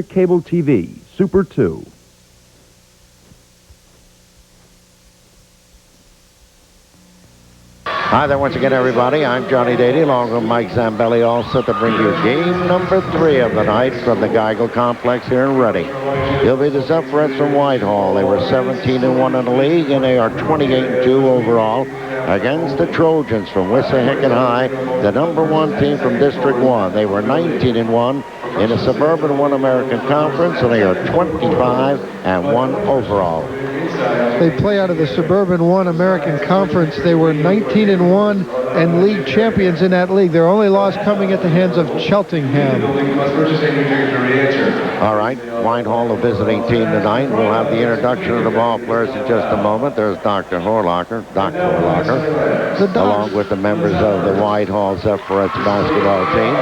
Cable TV, Super 2. Hi there once again, everybody. I'm Johnny Dady, along with Mike Zambelli, all set to bring you game number 3 of the night from the Geigle complex here in Reading. It'll be the Zephyrettes from Whitehall. They were 17-1 in the league, and they are 28-2 overall against the Trojans from Wissahickon High, the #1 team from District 1. They were 19-1 in the Suburban 1 American Conference, and they are 25-1 overall. They play out of the Suburban 1 American Conference. They were 19-1 and league champions in that league. Their only loss coming at the hands of Cheltenham. All right, Whitehall, a visiting team tonight. We'll have the introduction of the ball players in just a moment. There's Dr. Horlocker, along with the members of the Whitehall Zephyrettes basketball team.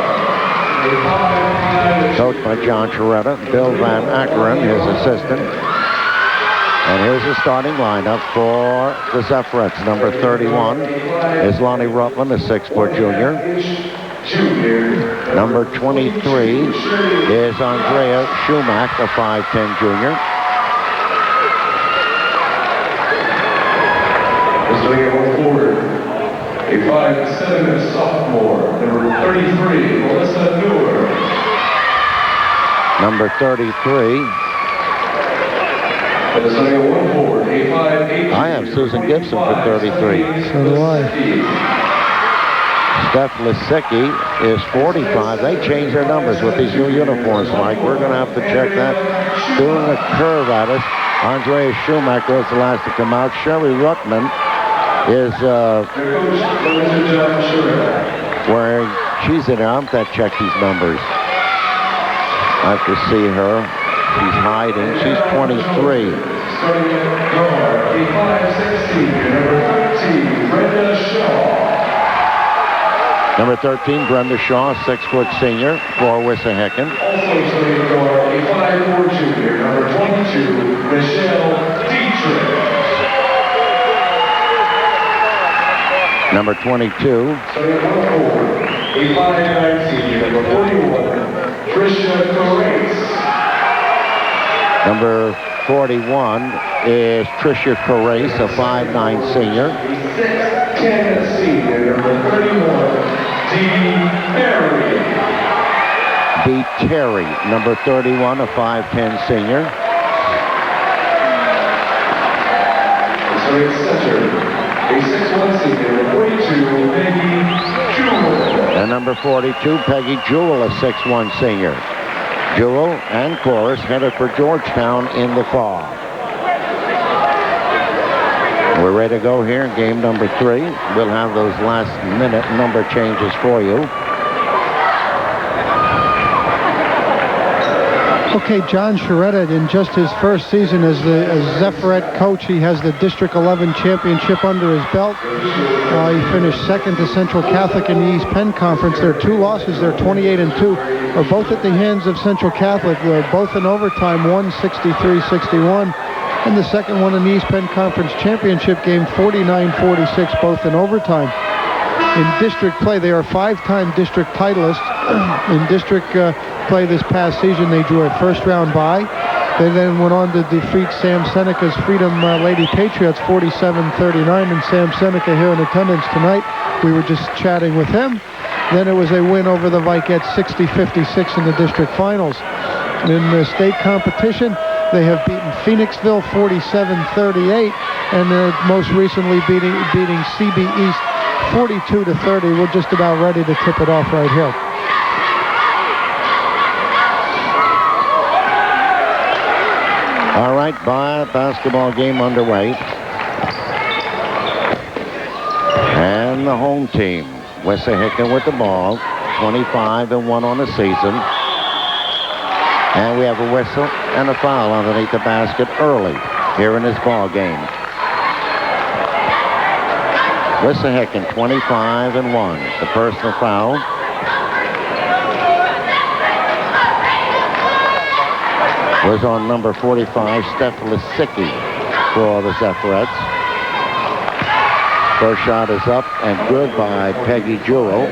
Coached by John Churetta, Bill Van Ackeren, his assistant. And here's the starting lineup for the Zephyrettes. Number 31 is Lonnie Rutland, a 6-foot junior. Number 23 is Andrea Schumack, a 5'10 junior. A 5'7 sophomore, number 33, Melissa Newer. Number 33. I have Susan Gibson for 33. So do I. Steph Lisicki is 45. They changed their numbers with these new uniforms, Mike. We're going to have to check that. Doing a curve at us. Andrea Schumacher is the last to come out. Sherry Yudt is wearing, she's in there. I'm going to check these numbers. I have to see her. She's hiding. She's 23. Number 13, Brenda Shaw, 6-foot senior for Wissahickon. A 5'4 junior, number 22, Michelle Dietrich. Number 22. A 5'9 senior, number 41, Trisha Corrace. Number 41 is Tricia Corrace, a 5'9 senior. 6'10 senior, number 31, D. Terry, number 31, a 5'10 senior. A 6'1 senior, number 42, Peggy Jewell. And number 42, Peggy Jewell, a 6'1 senior. Jewell and Chorus headed for Georgetown in the fall. We're ready to go here in game number 3. We'll have those last minute number changes for you. Okay, John Churetta, in just his first season as the Zephyrette coach, he has the District 11 championship under his belt. He finished second to Central Catholic in the East Penn Conference. Their 2 losses, they're 28-2, are both at the hands of Central Catholic. They're both in overtime, one 63-61. And the second one in the East Penn Conference championship game, 49-46, both in overtime. In district play, they are 5-time district titleists. In district play this past season, they drew a first-round bye. They then went on to defeat Sam Seneca's Freedom Lady Patriots 47-39, and Sam Seneca here in attendance tonight. We were just chatting with him. Then it was a win over the Vikettes 60-56 in the district finals. In the state competition, they have beaten Phoenixville 47-38, and they're most recently beating CB East 42-30. We're just about ready to tip it off right here. All right, basketball game underway. And the home team, Wissahickon with the ball, 25-1 on the season. And we have a whistle and a foul underneath the basket early here in this ball game. Wissahickon 25-1. The personal foul. Was on number 45, Steph Lisicki for the Zephyrettes. First shot is up and good by Peggy Jewell.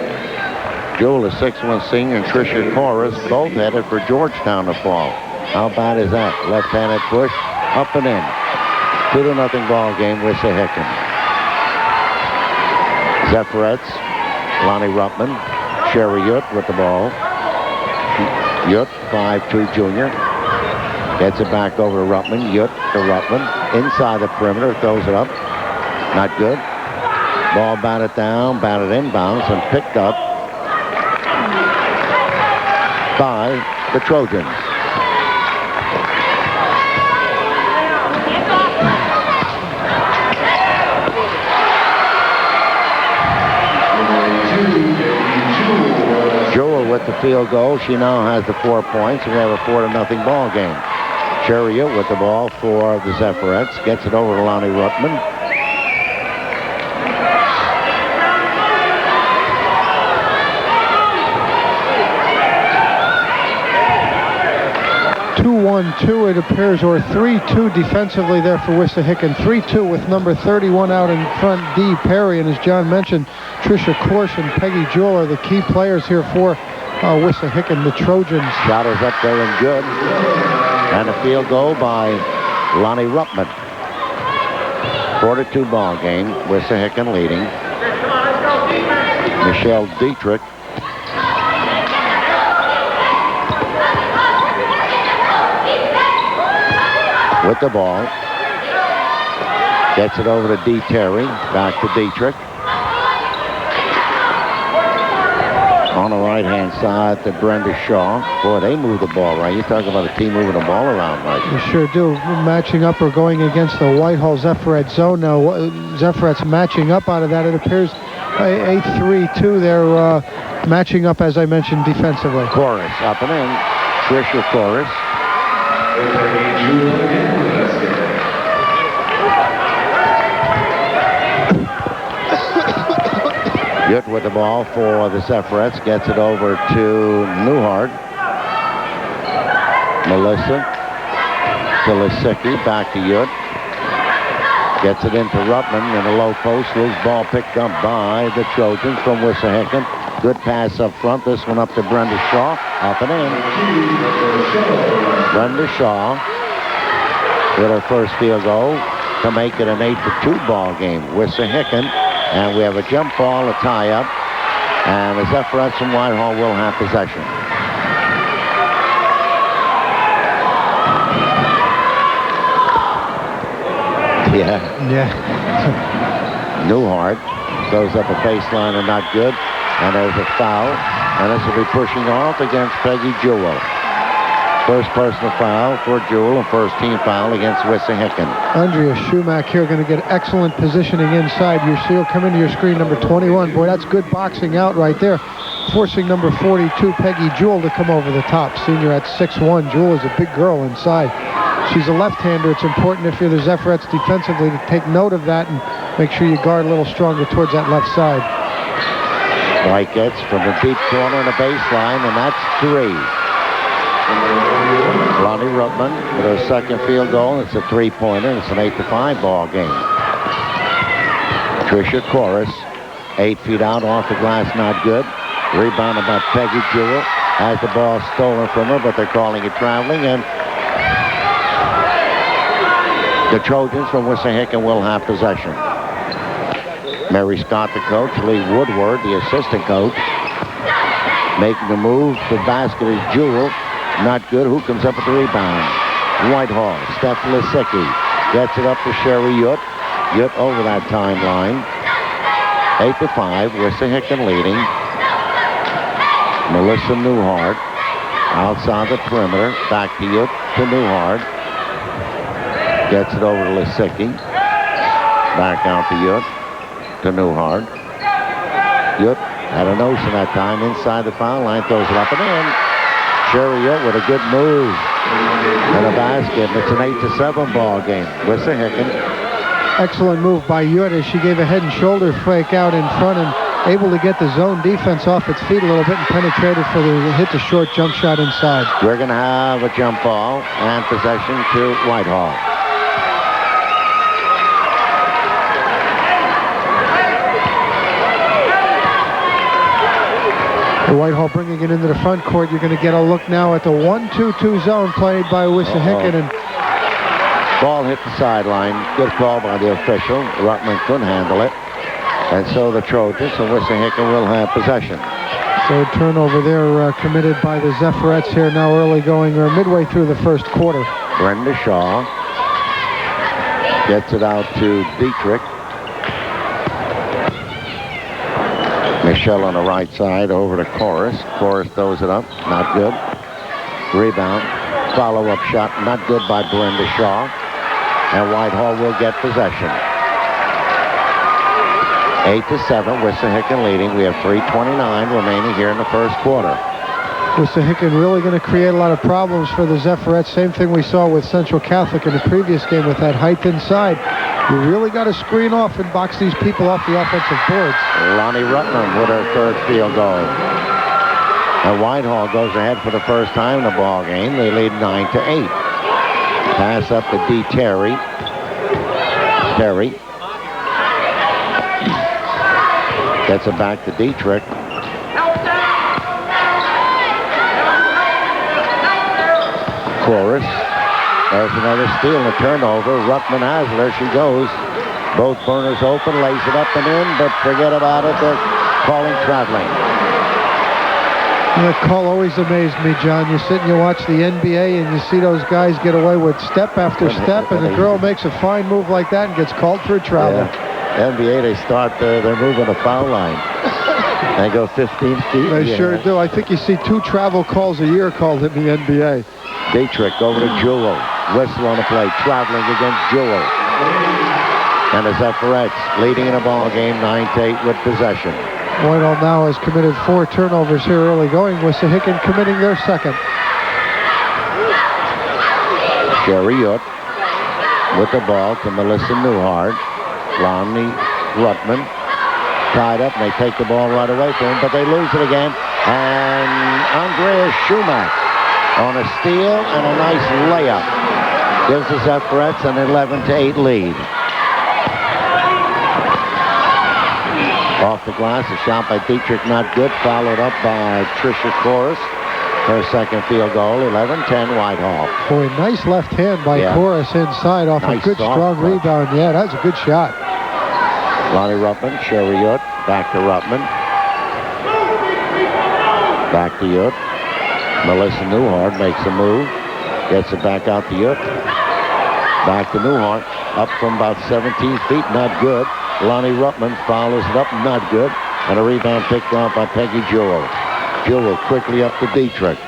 Jewel, a 6'1" senior, and Tricia Corus both headed for Georgetown to fall. How bad is that? Left-handed push, up and in. 2-0 ball game, Wissahickon. Zephyrettes, Lonnie Ruttman, Sherry Yudt with the ball. Yudt, 5'2" junior. Gets it back over to Ruttman. Yudt to Ruttman. Inside the perimeter, throws it up. Not good. Ball batted down, batted inbounds, and picked up by the Trojans. Jewel with the field goal. She now has the 4 points. We have a 4-0 ball game. Sherry Yudt with the ball for the Zephyrettes. Gets it over to Lonnie Ruttman. 2-1-2 it appears, or 3-2 defensively there for Wissahickon. 3-2 with number 31 out in front, Dee Perry, and as John mentioned, Tricia Korsh and Peggy Jewell are the key players here for Wissahickon, the Trojans. Shot is up there and good. And a field goal by Lonnie Ruttman. 4-2 ball game. Wissahickon leading. Michelle Dietrich with the ball. Gets it over to Dee Terry. Back to Dietrich. On the right-hand side to Brenda Shaw. Boy, they move the ball right. You talk about a team moving the ball around right. You sure do. Matching up or going against the Whitehall Zephyrettes zone now. Zephyrettes matching up out of that. It appears 8-3-2. They're matching up, as I mentioned, defensively. Chorus up and in. Tricia Chorus. Yudt with the ball for the Zephyrettes. Gets it over to Newhart. Melissa to Lisicki. Back to Yudt. Gets it into Ruttman in the low post. Loose ball picked up by the Trojans from Wissahickon. Good pass up front. This one up to Brenda Shaw. Up and in. Brenda Shaw with her first field goal to make it an 8-2 ball game. Wissahickon. And we have a jump ball, a tie-up. And the Zephyrettes from Whitehall will have possession. Yeah. Newhart goes up a baseline and not good. And there's a foul. And this will be pushing off against Peggy Jewell. First personal foul for Jewell, and first team foul against Wissahickon. Andrea Schumack here going to get excellent positioning inside. You see her come into your screen, number 21. Boy, that's good boxing out right there. Forcing number 42, Peggy Jewell, to come over the top. Senior at 6'1". Jewell is a big girl inside. She's a left-hander. It's important if you're the Zephyrettes defensively to take note of that and make sure you guard a little stronger towards that left side. White gets from the deep corner in the baseline, and that's 3. Lonnie Ruttman with her second field goal. It's a 3-pointer. It's an 8-5 ball game. Tricia Chorus, 8 feet out off the glass, not good. Rebounded by Peggy Jewell. Has the ball stolen from her, but they're calling it traveling, and the Trojans from Wissahickon will have possession. Mary Scott, the coach. Lee Woodward, the assistant coach. Making a move. The basket is Jewell. Not good. Who comes up with the rebound? Whitehall. Steph Lisicki gets it up to Sherry Yudt. Yudt over that timeline. 8-5. Wissahickon leading. Melissa Newhart outside the perimeter. Back to Yudt to Newhart. Gets it over to Lisicki. Back out to Yudt to Newhart. Yudt had a notion that time inside the foul line. Throws it up and in. Sherry Yudt with a good move and a basket. It's an 8-7 ball game. Wissahickon. Excellent move by Yudt as she gave a head and shoulder fake out in front and able to get the zone defense off its feet a little bit and penetrated for the hit the short jump shot inside. We're going to have a jump ball and possession to Whitehall. Whitehall bringing it into the front court. You're going to get a look now at the 1-2-2 zone played by Wissahickon. And ball hit the sideline. Good call by the official. Ruttman couldn't handle it. And so the Trojans and Wissahickon will have possession. Third turnover there committed by the Zephyrettes here now early going or midway through the first quarter. Brenda Shaw gets it out to Dietrich. Michelle on the right side over to Chorus. Chorus throws it up. Not good. Rebound. Follow-up shot. Not good by Brenda Shaw. And Whitehall will get possession. 8-7. Wissahickon leading. We have 3:29 remaining here in the first quarter. Wissahickon really going to create a lot of problems for the Zephyrettes. Same thing we saw with Central Catholic in the previous game with that height inside. You really got to screen off and box these people off the offensive boards. Lonnie Ruttman with her third field goal. And Whitehall goes ahead for the first time in the ball game. They lead 9-8. Pass up to D. Terry. Terry gets it back to Dietrich. Chorus. There's another steal and a turnover. Ruttman has her. There she goes. Both burners open, lays it up and in, but forget about it. They're calling traveling. That call always amazed me, John. You sit and you watch the NBA and you see those guys get away with step after step, and the girl makes a fine move like that and gets called for a travel. Yeah. NBA, they start, they're moving the foul line. They go 15 feet. They sure do. I think you see 2 travel calls a year called in the NBA. Dietrich over to Jewell. Whistle on the play. Traveling against Jewell. And the Zephyrettes leading in a ball game 9-8 with possession. Whitehall now has committed 4 turnovers here early going. Wissahickon committing their second. Sherry Yudt with the ball to Melissa Newhart. Lonnie Ruttman tied up, and they take the ball right away from him, but they lose it again. And Andrea Schumack on a steal and a nice layup gives the Zephyrettes an 11-8 lead. Off the glass, a shot by Dietrich, not good. Followed up by Tricia Chorus. Her second field goal, 11-10 Whitehall. Boy, nice left hand by Chorus inside off a good strong rebound. Yeah, that's a good shot. Lonnie Ruttman, Sherry Yudt, back to Ruttman. Back to Yudt. Melissa Newhart makes a move. Gets it back out to Yudt. Back to Newhart. Up from about 17 feet, not good. Lonnie Ruttman follows it up, not good. And a rebound picked off by Peggy Jewell. Jewell quickly up to Dietrich.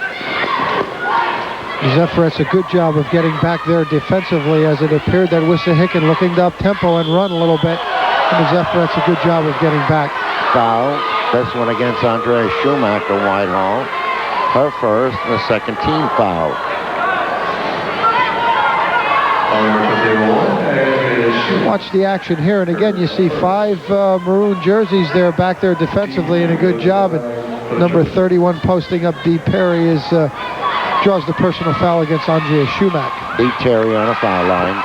Zephyrettes a good job of getting back there defensively, as it appeared that Wissahickon looking to up-tempo and run a little bit. And the Zephyrettes a good job of getting back. Foul. This one against Andrea Schumacher, Whitehall. Her first and the second team foul. Watch the action here, and again you see 5 maroon jerseys there back there defensively, and a good job. And number 31 posting up D. Perry is draws the personal foul against Andrea Schumacher. D. Terry on a foul line.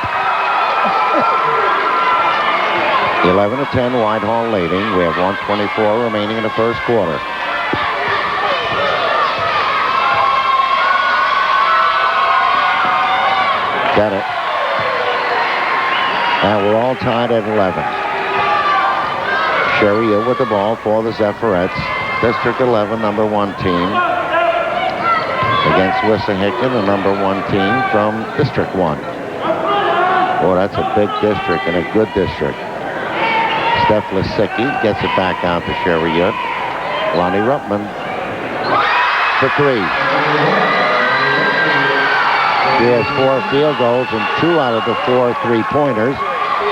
11-10 Whitehall leading. We have 1:24 remaining in the first quarter. Got it. And we're all tied at 11. Sherry Yudt with the ball for the Zephyrettes. District 11, number 1 team. Against Wissahickon, the number 1 team from District 1. Boy, that's a big district and a good district. Steph Lisicki gets it back out to Sherry Yudt. Lonnie Ruttman for 3. She has 4 field goals and 2 out of the 4 3-pointers.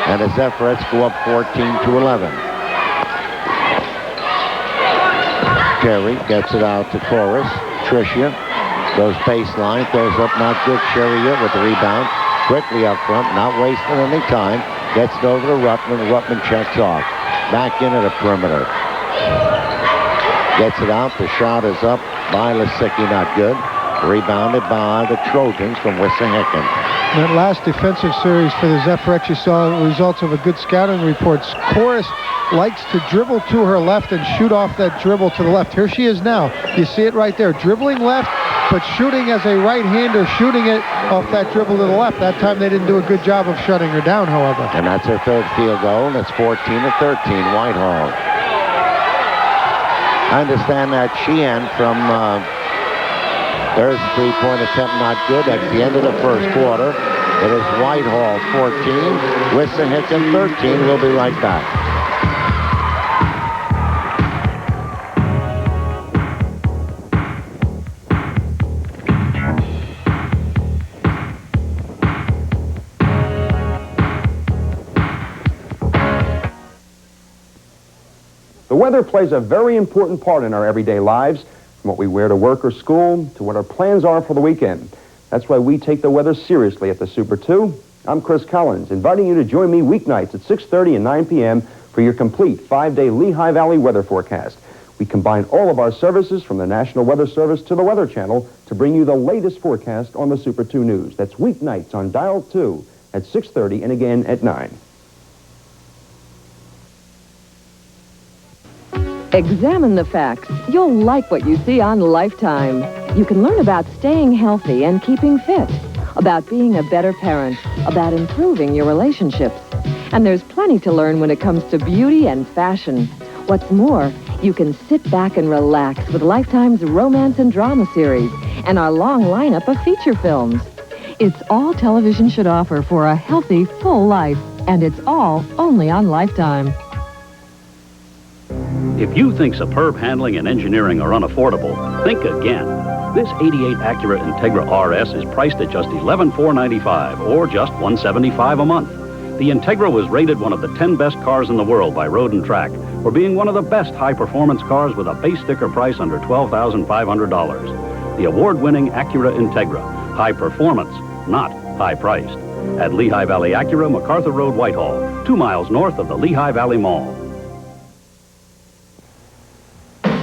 And the Zephyrettes go up 14-11. Terry gets it out to Chorus. Tricia goes baseline, throws up, not good. Sherry Yudt with the rebound. Quickly up front, not wasting any time. Gets it over to Ruttman. Ruttman checks off. Back into the perimeter. Gets it out. The shot is up by Lisicki, not good. Rebounded by the Trojans from Wissahickon. In that last defensive series for the Zephyrettes, you saw results of a good scouting report. Chorus likes to dribble to her left and shoot off that dribble to the left. Here she is now. You see it right there. Dribbling left, but shooting as a right-hander, shooting it off that dribble to the left. That time they didn't do a good job of shutting her down, however. And that's her third field goal, and it's 14-13, Whitehall. I understand that Sheehan from there's a three-point attempt, not good. That's the end of the first quarter. It is Whitehall 14, Wissahickon 13. We'll be right back. The weather plays a very important part in our everyday lives, from what we wear to work or school to what our plans are for the weekend. That's why we take the weather seriously at the Super 2. I'm Chris Collins, inviting you to join me weeknights at 6:30 and 9 p.m. for your complete 5-day Lehigh Valley weather forecast. We combine all of our services from the National Weather Service to the Weather Channel to bring you the latest forecast on the Super 2 News. That's weeknights on Dial 2 at 6:30 and again at 9. Examine the facts. You'll like what you see on Lifetime. You can learn about staying healthy and keeping fit, about being a better parent, about improving your relationships. And there's plenty to learn when it comes to beauty and fashion. What's more, you can sit back and relax with Lifetime's romance and drama series and our long lineup of feature films. It's all television should offer for a healthy, full life. And it's all only on Lifetime. If you think superb handling and engineering are unaffordable, think again. This 88 Acura Integra RS is priced at just $11,495 or just $175 a month. The Integra was rated one of the 10 best cars in the world by Road and Track for being one of the best high-performance cars with a base sticker price under $12,500. The award-winning Acura Integra. High performance, not high-priced. At Lehigh Valley Acura, MacArthur Road, Whitehall, 2 miles north of the Lehigh Valley Mall.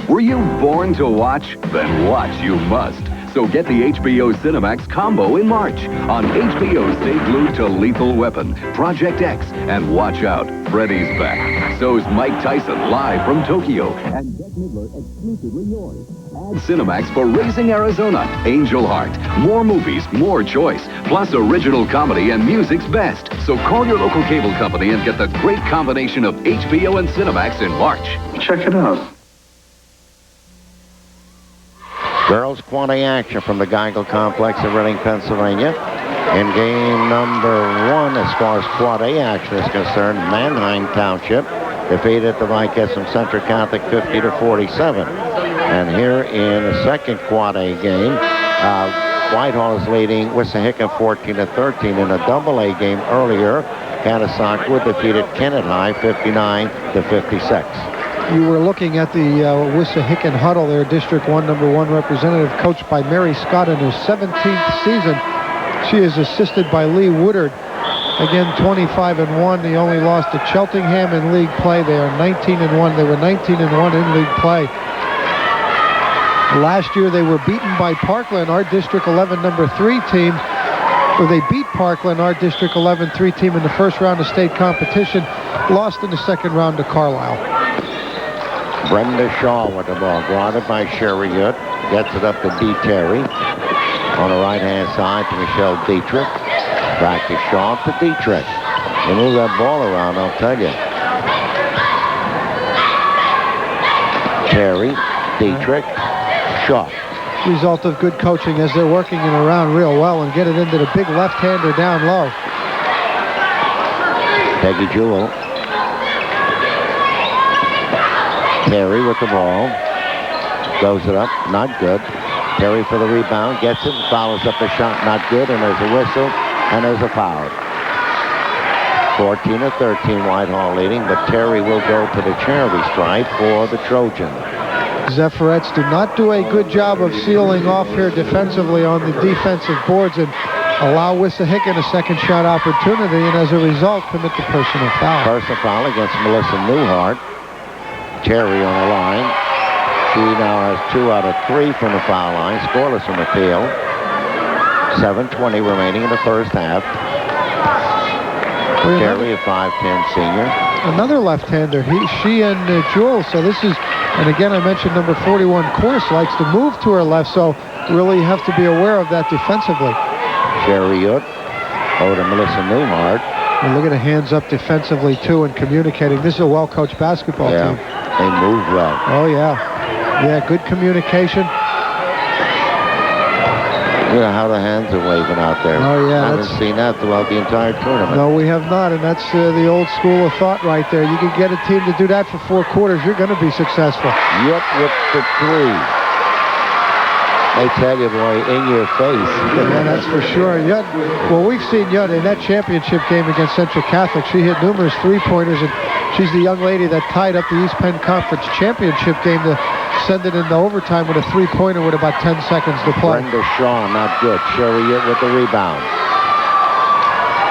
Were you born to watch? Then watch you must. So get the HBO Cinemax combo in March. On HBO, stay glued to Lethal Weapon, Project X, and watch out, Freddy's back. So's Mike Tyson live from Tokyo, and Bette Midler exclusively yours. Add Cinemax for Raising Arizona, Angel Heart. More movies, more choice, plus original comedy and music's best. So call your local cable company and get the great combination of HBO and Cinemax in March. Check it out. Girls quad-A action from the Geigle complex in Reading, Pennsylvania. In game number 1, as far as quad-A action is concerned, Manheim Township defeated the Vicessim Central Catholic 50-47. And here in the second quad-A game, Whitehall is leading Wissahickon 14-13. In a double-A game earlier, Catasauqua defeated Kennett High 59-56. You were looking at the Wissahickon huddle there, District 1, number 1 representative, coached by Mary Scott in her 17th season. She is assisted by Lee Woodard. Again, 25-1. They only lost to Cheltenham in league play. They are 19-1. They were 19-1 in league play. Last year, they were beaten by Parkland, our District 11 number 3 team. Where they beat Parkland, our District 11 3 team, in the first round of state competition. Lost in the second round to Carlisle. Brenda Shaw with the ball, guarded by Sherry Yudt. Gets it up to Dee Terry. On the right-hand side to Michelle Dietrich. Back to Shaw to Dietrich. They move that ball around, I'll tell you. Terry, Dietrich, Shaw. Result of good coaching as they're working it around real well and get it into the big left-hander down low. Peggy Jewell. Terry with the ball. Goes it up, not good. Terry for the rebound, gets it, and follows up the shot, not good, and there's a whistle, and there's a foul. 14-13, Whitehall leading, but Terry will go to the charity stripe for the Trojans. Zephyrettes do not do a good job of sealing off here defensively on the defensive boards and allow Wissahickon a second shot opportunity, and as a result, commit the personal foul. Personal foul against Melissa Newhart. Terry on the line. She now has 2 out of 3 from the foul line, scoreless from the field. 7:20 remaining in the first half. Terry, a 5'10" senior. Another left-hander. She and Jewel. So this is, and again, I mentioned number 41, Course, likes to move to her left. So really you have to be aware of that defensively. Sherry Yudt over to Melissa Newhart. And look at the hands up defensively, too, and communicating. This is a well-coached basketball team. They move well. Oh, yeah. Yeah, good communication. You know how the hands are waving out there. Oh, yeah. I haven't seen that throughout the entire tournament. No, we have not, and that's the old school of thought right there. You can get a team to do that for 4 quarters, you're going to be successful. Yudt with the 3. They tell you, boy, in your face. Yeah, that's for sure. Yudt, well, we've seen Yudt in that championship game against Central Catholic. She hit numerous 3-pointers, and she's the young lady that tied up the East Penn Conference championship game to send it into overtime with a 3-pointer with about 10 seconds to play. Brenda Shaw, not good. Sherry Yudt with the rebound.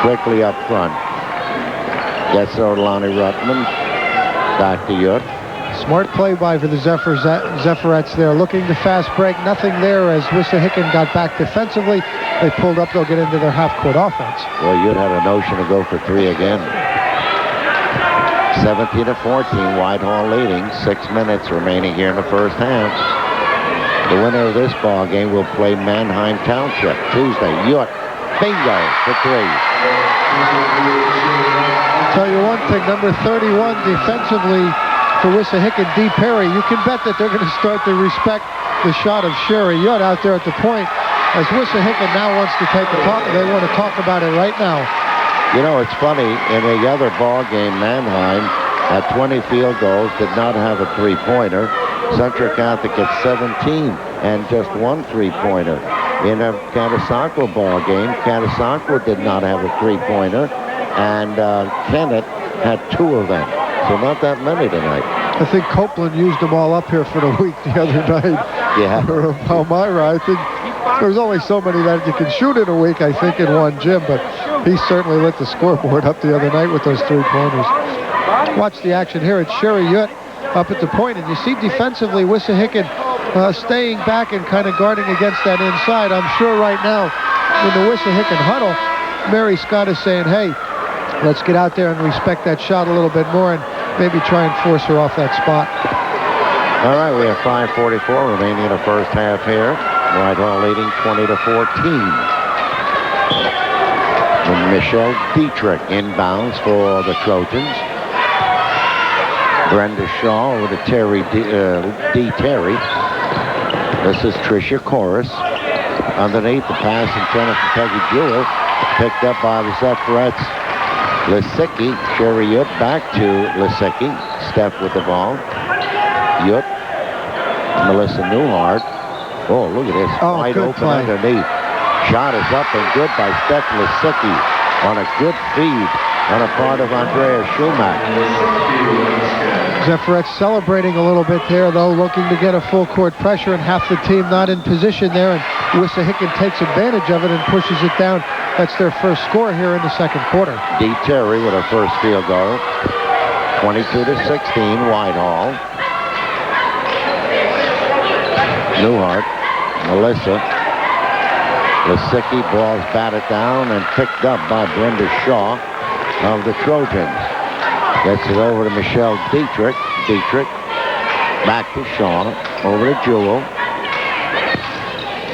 Quickly up front. Gets over to Lonnie Ruttman. Back to Yudt. Smart play by for the Zephyrettes there. Looking to fast break. Nothing there as Wissahickon got back defensively. They pulled up. They'll get into their half-court offense. Well, Yudt had a notion to go for 3 again. 17-14, Whitehall leading. 6 minutes remaining here in the first half. The winner of this ball game will play Manheim Township Tuesday. Yudt, bingo for 3. I'll tell you one thing, number 31 defensively for Wissahickon, D. Perry, you can bet that they're going to start to respect the shot of Sherry Yudt out there at the point, as Wissahickon now wants to take a talk. They want to talk about it right now. You know, it's funny, in the other ball game, Manheim had 20 field goals, did not have a 3-pointer. Central Catholic at 17 and just 1 3-pointer. In a Catasauqua ball game, Catasauqua did not have a 3-pointer, and Kennett had 2 of them. So not that many tonight. I think Copeland used them all up here for the week the other night. Yeah. Or Palmyra. I think there's only so many that you can shoot in a week, I think, in one gym, but he certainly lit the scoreboard up the other night with those 3-pointers. Watch the action here. It's Sherry Yudt up at the point, and you see defensively Wissahickon staying back and kind of guarding against that inside. I'm sure right now in the Wissahickon huddle, Mary Scott is saying, hey, let's get out there and respect that shot a little bit more and maybe try and force her off that spot. All right, we have 5:44 remaining in the first half here. Whitehall leading 20-14. And Michelle Dietrich inbounds for the Trojans. Brenda Shaw over to Terry Terry. This is Tricia Corus. Underneath, the pass in front of Peggy Jewell. Picked up by the Zephyrettes. Wissahickon, Sherry Yudt back to Wissahickon. Steph with the ball. Yudt, Melissa Newhart. Oh, look at this. Oh, wide good open play. underneath. Shot is up and good by Steph Wissahickon on a good feed on a part of Andrea Schumack. Zephyrettes celebrating a little bit there, though, looking to get a full court pressure, and half the team not in position there, and Wissahickon takes advantage of it and pushes it down. That's their first score here in the second quarter. D. Terry with her first field goal. 22-16, Whitehall. Newhart, Melissa. Wissahickon, ball's batted down and picked up by Brenda Shaw of the Trojans. Gets it over to Michelle Dietrich. Dietrich back to Shaw. Over to Jewell.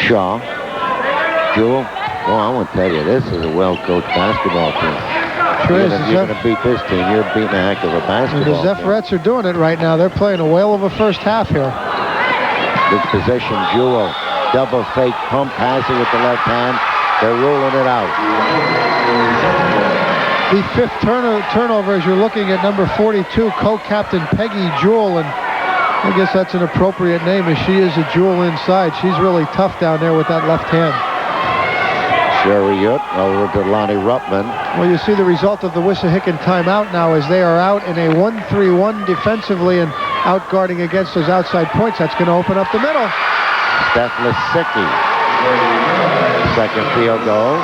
Shaw. Jewell. Well, I want to tell you, this is a well-coached basketball team. Sure is. If you're going to beat this team, you're beating a heck of a basketball team. The Zephyrettes are doing it right now. They're playing a whale of a first half here. Good position, Jewell. Double fake pump passing with the left hand. They're ruling it out. The 5th turnover as you're looking at number 42, co-captain Peggy Jewell, and I guess that's an appropriate name as she is a jewel inside. She's really tough down there with that left hand. Sherry Yudt over to Lonnie Ruttman. Well, you see the result of the Wissahickon timeout now as they are out in a 1-3-1 defensively and out guarding against those outside points. That's going to open up the middle. Steph Wissahickon. Second field goal.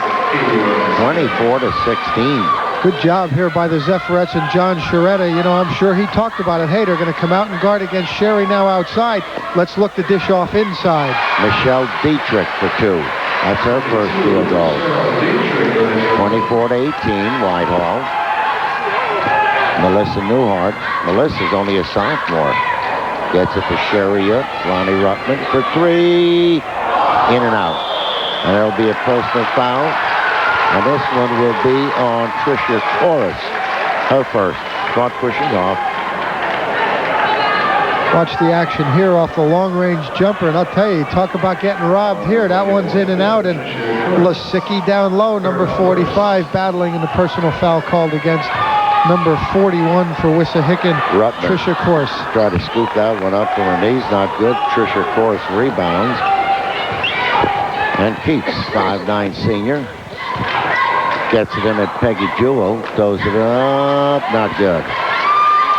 24-16. Good job here by the Zephyrettes and John Churetta. You know, I'm sure he talked about it. Hey, they're going to come out and guard against Sherry now outside. Let's look to dish off inside. Michelle Dietrich for 2. That's her first field goal. 24-18, Whitehall. Melissa Newhart. Melissa's only a sophomore. Gets it to Sherry Yudt. Lonnie Ruttman for three. In and out. And there'll be a personal foul. And this one will be on Tricia Corus. Her first. Caught pushing off. Watch the action here off the long-range jumper, and I'll tell you, talk about getting robbed here. That one's in and out, and Wissahickon down low, number 45, battling in the personal foul called against number 41 for Wissahickon, Tricia Corse. Tried to scoop that one up from her knees, not good. Tricia Corse rebounds. And keeps 5'9" senior. Gets it in at Peggy Jewell, throws it up, not good.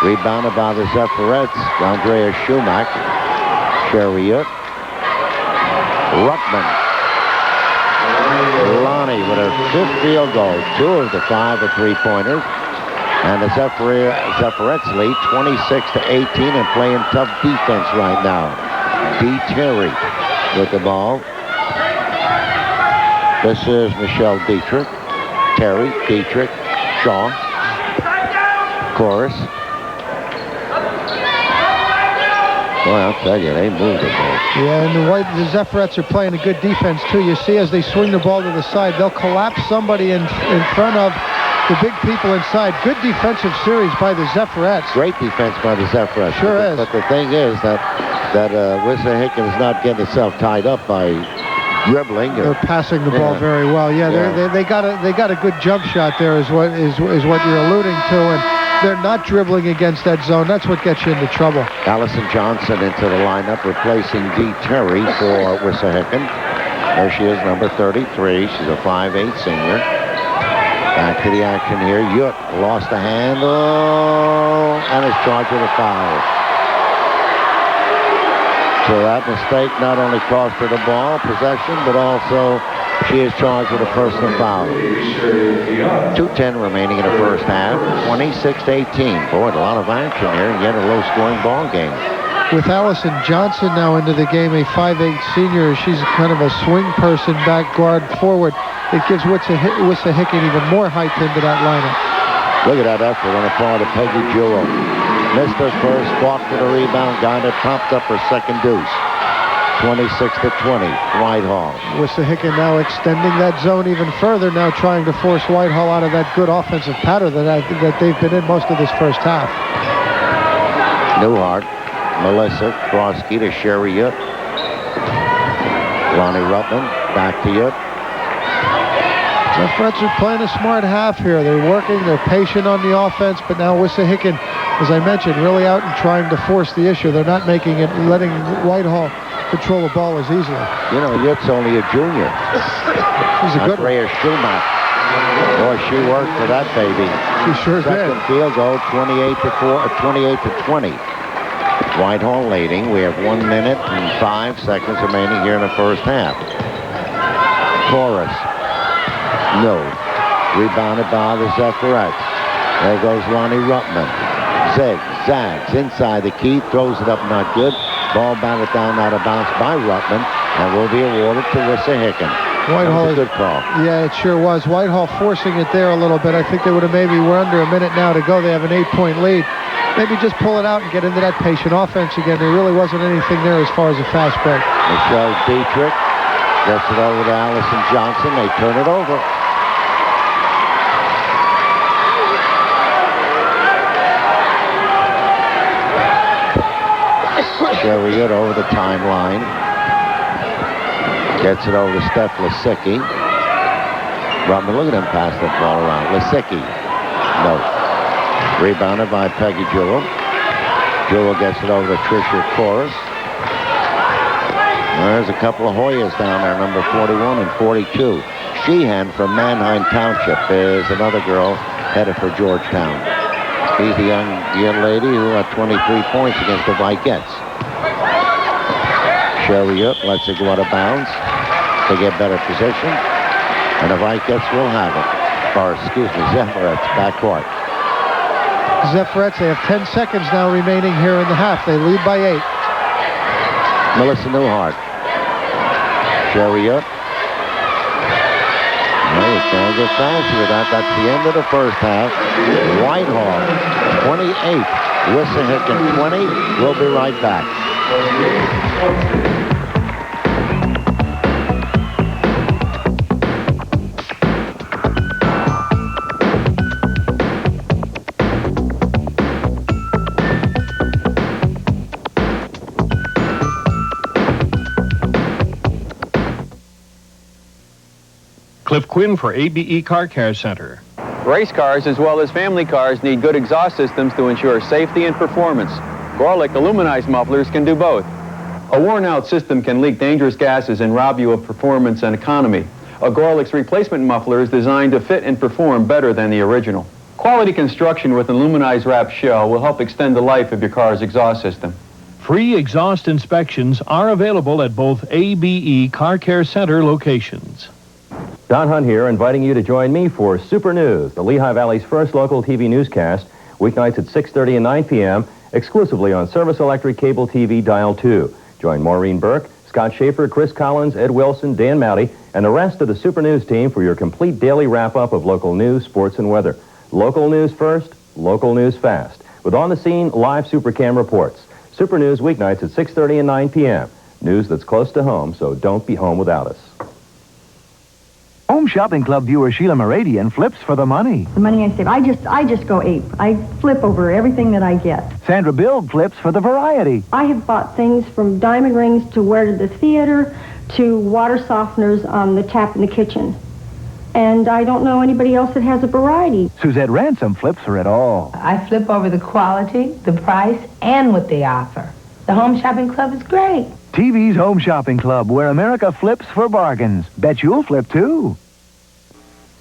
Rebounded by the Zephyrettes, Andrea Schumack, Sherry Yudt, Ruttman. Lonnie with her fifth field goal, 2 of the 5 are three-pointers. And the Zephyrettes lead 26-18 and playing tough defense right now. Dee Terry with the ball. This is Michelle Dietrich. Terry, Dietrich, Shaw, Corus. Boy, I'll tell you, they moved it. Yeah, and the Zephyrettes are playing a good defense, too. You see, as they swing the ball to the side, they'll collapse somebody in front of the big people inside. Good defensive series by the Zephyrettes. Great defense by the Zephyrettes. Sure is. But the thing is that Wissahickon is not getting itself tied up by dribbling. They're passing the ball very well. Yeah, they got a good jump shot there is what you're alluding to, and they're not dribbling against that zone. That's what gets you into trouble. Allison Johnson into the lineup, replacing Dee Terry for Wissahickon. There she is, number 33. She's a 5'8" senior. Back to the action here. Yudt lost a handle and is charged with a foul. So that mistake not only cost her the ball possession, but also she is charged with a personal foul. 2:10 remaining in the first half. 26-18. Boy, a lot of action here, and yet a low-scoring ball game. With Allison Johnson now into the game, a 5'8" senior, she's kind of a swing person, back guard, forward. It gives Wissahickon even more height into that lineup. Look at that effort on the part of Peggy Jewell. Missed her first, fought for the rebound, got it, popped up her second deuce. 26-20, Whitehall. Wissahickon now extending that zone even further, now trying to force Whitehall out of that good offensive pattern that they've been in most of this first half. Newhart, Melissa, Krosky to Sherry Yudt. Lonnie Ruttman, back to Yudt. The Zephyrettes are playing a smart half here. They're working, they're patient on the offense, but now Wissahickon, as I mentioned, really out and trying to force the issue. They're not making it, letting Whitehall control the ball as easily. You know, Yut's only a junior. She's a good one. Andrea Schumack. Boy, she worked for that baby. She sure did. Second field goal, 28-20. Whitehall leading. We have 1 minute and 5 seconds remaining here in the first half. Corus. No. Rebounded by the Zephyrettes. There goes Lonnie Ruttman. Zags inside the key, throws it up, not good. Ball batted down out of bounds by Ruttman, and will be awarded to Wissahickon. Whitehall, that was a good call. Yeah, it sure was. Whitehall forcing it there a little bit. I think they would have we're under a minute now to go. They have an 8-point lead. Maybe just pull it out and get into that patient offense again. There really wasn't anything there as far as a fast break. Michelle Dietrich gets it over to Allison Johnson. They turn it over. Sherry Yudt over the timeline. Gets it over to Steph Wissahickon. Ruttman, look at him pass that ball around. Wissahickon. No. Rebounded by Peggy Jewell. Jewell gets it over to Tricia Corus. There's a couple of Hoyas down there, number 41 and 42. Sheehan from Manheim Township is another girl headed for Georgetown. She's the young lady who had 23 points against the Vikettes. Sherry Yudt lets it go out of bounds to get better position. And the Vikettes will have it. Or, excuse me, Zephyrettes backcourt. Zephyrettes, they have 10 seconds now remaining here in the half. They lead by 8. Melissa Newhart. Sherry Yudt. Well, you can't get faster with that. That's the end of the first half. Whitehall 28, Wissahickon 20. We'll be right back. Cliff Quinn for ABE Car Care Center. Race cars as well as family cars need good exhaust systems to ensure safety and performance. Gorlick aluminized mufflers can do both. A worn-out system can leak dangerous gases and rob you of performance and economy. A Gorlick's replacement muffler is designed to fit and perform better than the original. Quality construction with an aluminized wrap shell will help extend the life of your car's exhaust system. Free exhaust inspections are available at both ABE Car Care Center locations. Don Hunt here, inviting you to join me for Super News, the Lehigh Valley's first local TV newscast, weeknights at 6:30 and 9 p.m., exclusively on Service Electric Cable TV Dial 2. Join Maureen Burke, Scott Schaefer, Chris Collins, Ed Wilson, Dan Mowdy, and the rest of the Super News team for your complete daily wrap-up of local news, sports, and weather. Local news first, local news fast, with on-the-scene live SuperCam reports. Super News weeknights at 6:30 and 9 p.m. News that's close to home, so don't be home without us. Home Shopping Club viewer Sheila Meradian flips for the money. The money I save, I just go ape. I flip over everything that I get. Sandra Bild flips for the variety. I have bought things from diamond rings to wear to the theater to water softeners on the tap in the kitchen. And I don't know anybody else that has a variety. Suzette Ransom flips for it all. I flip over the quality, the price, and what they offer. The Home Shopping Club is great. TV's Home Shopping Club, where America flips for bargains. Bet you'll flip, too.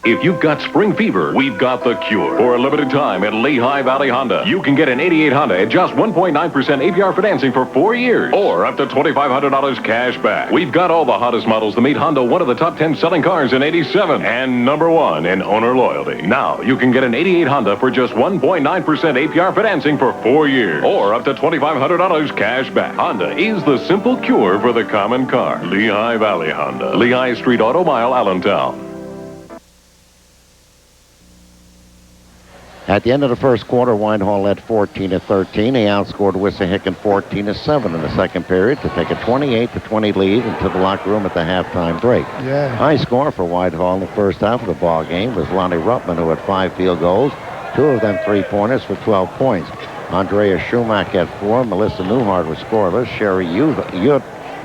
If you've got spring fever, we've got the cure. For a limited time at Lehigh Valley Honda, you can get an 88 Honda at just 1.9% APR financing for 4 years, or up to $2,500 cash back. We've got all the hottest models to meet Honda, one of the top 10 selling cars in '87, and #1 in owner loyalty. Now, you can get an 88 Honda for just 1.9% APR financing for 4 years, or up to $2,500 cash back. Honda is the simple cure for the common car. Lehigh Valley Honda, Lehigh Street Auto Mile, Allentown. At the end of the first quarter, Whitehall led 14-13. He outscored Wissahickon 14-7 in the second period to take a 28-20 lead into the locker room at the halftime break. Yeah. High score for Whitehall in the first half of the ball game was Lonnie Ruttman, who had 5 field goals, 2 of them three-pointers for 12 points. Andrea Schumack had 4. Melissa Newhart was scoreless. Sherry Yudt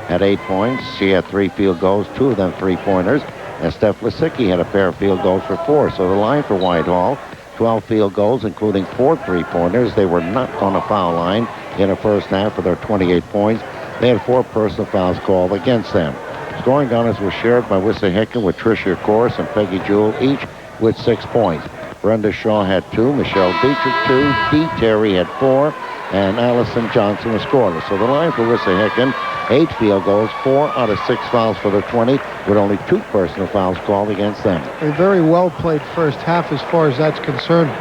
had 8 points. She had 3 field goals, 2 of them three-pointers. And Steph Lisicki had a pair of field goals for 4. So the line for Whitehall, 12 field goals, including 4 three-pointers. They were not on a foul line in the first half for their 28 points. They had 4 personal fouls called against them. Scoring honors were shared by Wissahickon with Tricia Corse and Peggy Jewell, each with 6 points. Brenda Shaw had 2, Michelle Dietrich 2, Dee Terry had 4, and Allison Johnson was scoreless. So the line for Wissahickon, 8 field goals, 4 out of 6 fouls for the 20, with only 2 personal fouls called against them. A very well played first half as far as that's concerned.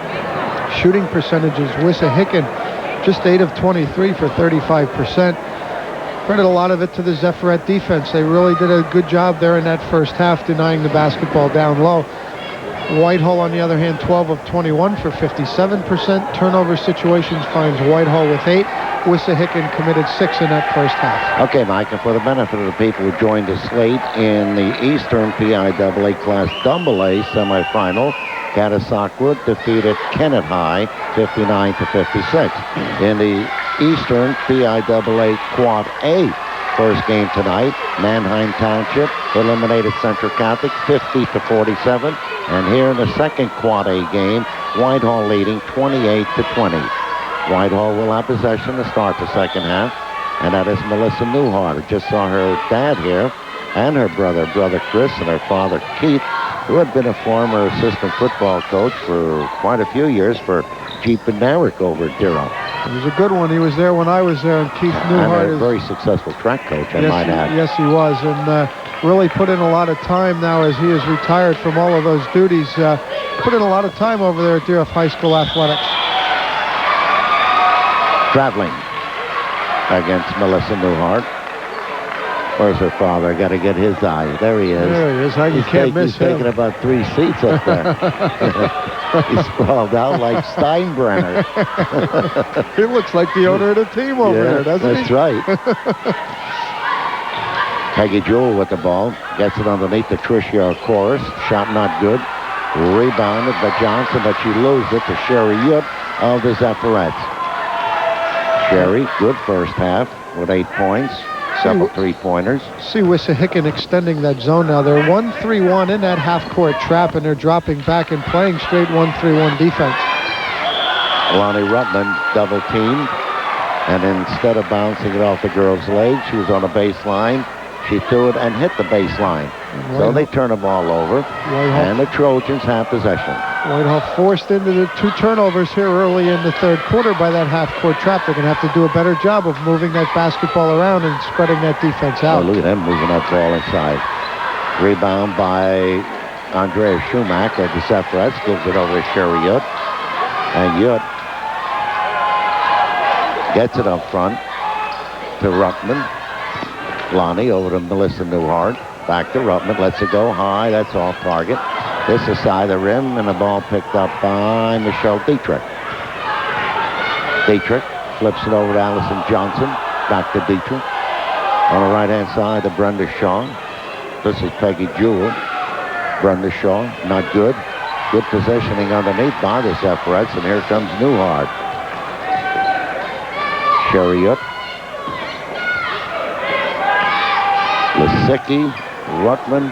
Shooting percentages, Wissahickon just 8 of 23 for 35%. Credit a lot of it to the Zephyret defense. They really did a good job there in that first half, denying the basketball down low. Whitehall, on the other hand, 12 of 21 for 57%. Turnover situations finds Whitehall with 8. Wissahickon committed 6 in that first half. Okay, Mike, and for the benefit of the people who joined the slate in the Eastern PIAA Class AA semifinal, Catasauqua defeated Kennett High 59-56. In the Eastern PIAA Quad A first game tonight, Manheim Township eliminated Central Catholic 50-47. And here in the second Quad A game, Whitehall leading 28-20. Whitehall will have possession to start the second half, and that is Melissa Newhart, who just saw her dad here, and her brother Chris, and her father Keith, who had been a former assistant football coach for quite a few years for Jeep and Narek over at Durham. He was a good one. He was there when I was there, and Keith Newhart is a very successful track coach, I might add. Yes, he was, and really put in a lot of time now as he is retired from all of those duties. Put in a lot of time over there at Deerhoff High School Athletics. Traveling against Melissa Newhart. Where's her father? Got to get his eye. There he is. There he is. You can't miss he's him. taking about 3 seats up there. He's sprawled out like Steinbrenner. He looks like the owner of the team over there, doesn't he? That's right. Peggy Jewell with the ball. Gets it underneath the Tricia Chorus. Shot not good. Rebounded by Johnson, but she loses it to Sherry Yudt of the Zephyrettes. Sherry, good first half with 8 points. Couple 3-pointers. See Wissahickon extending that zone now. They're 1-3-1 in that half-court trap, and they're dropping back and playing straight 1-3-1 defense. Lonnie Ruttman double-teamed, and instead of bouncing it off the girl's leg, she was on the baseline. She threw it and hit the baseline. So they turn the ball over, and the Trojans have possession. Whitehall forced into the 2 turnovers here early in the third quarter by that half-court trap. They're going to have to do a better job of moving that basketball around and spreading that defense out. Oh, look at them moving that ball inside. Rebound by Andrea Schumack of the Zephyrettes. Gives it over to Sherry Yudt. And Yudt gets it up front to Ruttman. Lonnie over to Melissa Newhart. Back to Ruttman. Lets it go high. That's off target. This is side of the rim, and the ball picked up by Michelle Dietrich. Dietrich flips it over to Allison Johnson. Back to Dietrich. On the right-hand side to Brenda Shaw. This is Peggy Jewell. Brenda Shaw, not good. Good positioning underneath by the Zephyrettes, and here comes Newhart. Sherry Yudt. Lisicki, Ruttman,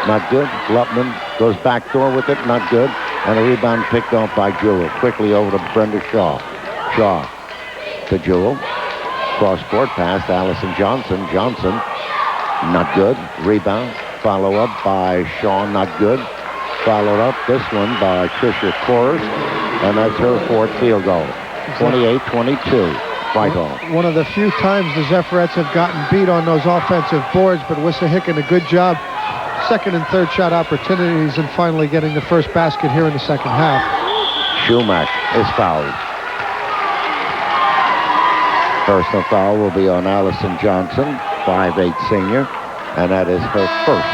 not good. Ruttman goes back door with it, not good. And a rebound picked off by Jewell. Quickly over to Brenda Shaw. Shaw to Jewell. Cross-court pass to Allison Johnson. Johnson, not good. Rebound. Follow up by Shaw, not good. Followed up this one by Tricia Chorus. And that's her 4th field goal. 28-22. Whitehall. One of the few times the Zephyrettes have gotten beat on those offensive boards, but Wissahickon a good job. Second and third shot opportunities, and finally getting the first basket here in the second half. Schumack is fouled. Personal foul will be on Allison Johnson, 5'8" senior, and that is her first.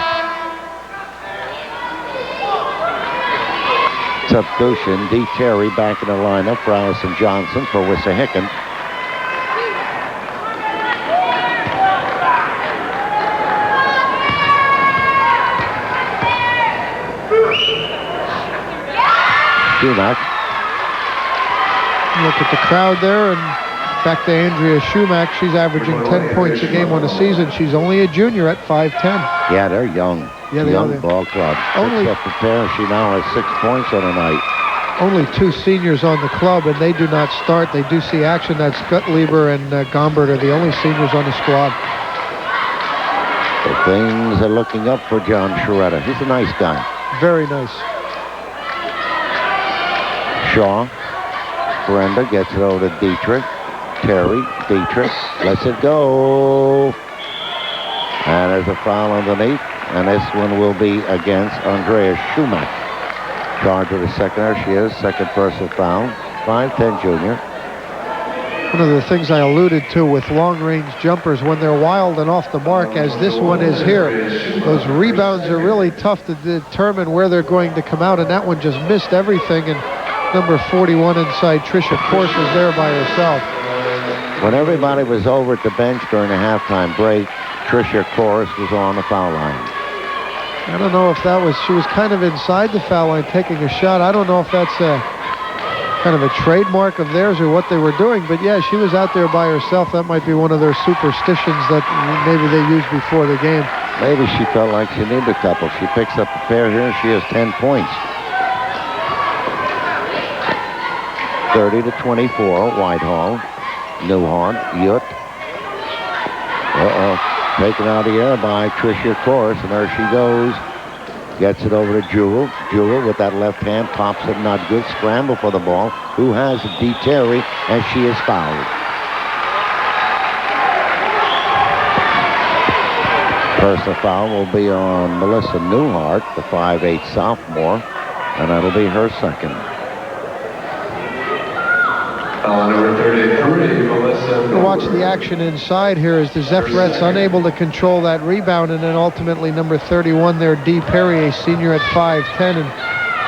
Substitution, D. Terry back in the lineup for Allison Johnson for Wissahickon. Schumack. Look at the crowd there, and back to Andrea Schumack. She's averaging 10 points a game on the season. She's only a junior at 5'10". Yeah, they're young. Yeah, they young are. Ball club. Only up the pair. She now has 6 points on the night. Only 2 seniors on the club, and they do not start. They do see action. That's Gutlieber and Gombert are the only seniors on the squad. So things are looking up for John Churetta. He's a nice guy. Very nice. Shaw. Brenda gets it over to Dietrich. Terry. Dietrich lets it go. And there's a foul underneath. And this one will be against Andrea Schumack. Charged with a second. There she is. Second personal foul. 5'10" junior. One of the things I alluded to with long-range jumpers, when they're wild and off the mark, as this one is here, those rebounds are really tough to determine where they're going to come out, and that one just missed everything, and number 41 inside, Tricia Chorus, was there by herself. When everybody was over at the bench during the halftime break, Tricia Chorus was on the foul line. I don't know if that was, she was kind of inside the foul line taking a shot. I don't know if that's kind of a trademark of theirs or what they were doing, but yeah, she was out there by herself. That might be one of their superstitions that maybe they used before the game. Maybe she felt like she needed a couple. She picks up a pair here and she has 10 points. 30-24, Whitehall. Newhart, Yudt. Taken out of the air by Tricia Chorus, and there she goes. Gets it over to Jewell. Jewell with that left hand pops it, not good. Scramble for the ball. Who has it? D. Terry, and she is fouled. Personal foul will be on Melissa Newhart, the 5'8" sophomore, and that'll be her second. Number 33, Melissa. We'll watch the action inside here as the Zephyrettes unable to control that rebound, and then ultimately number 31 there, D. Perry, a senior at 5'10", and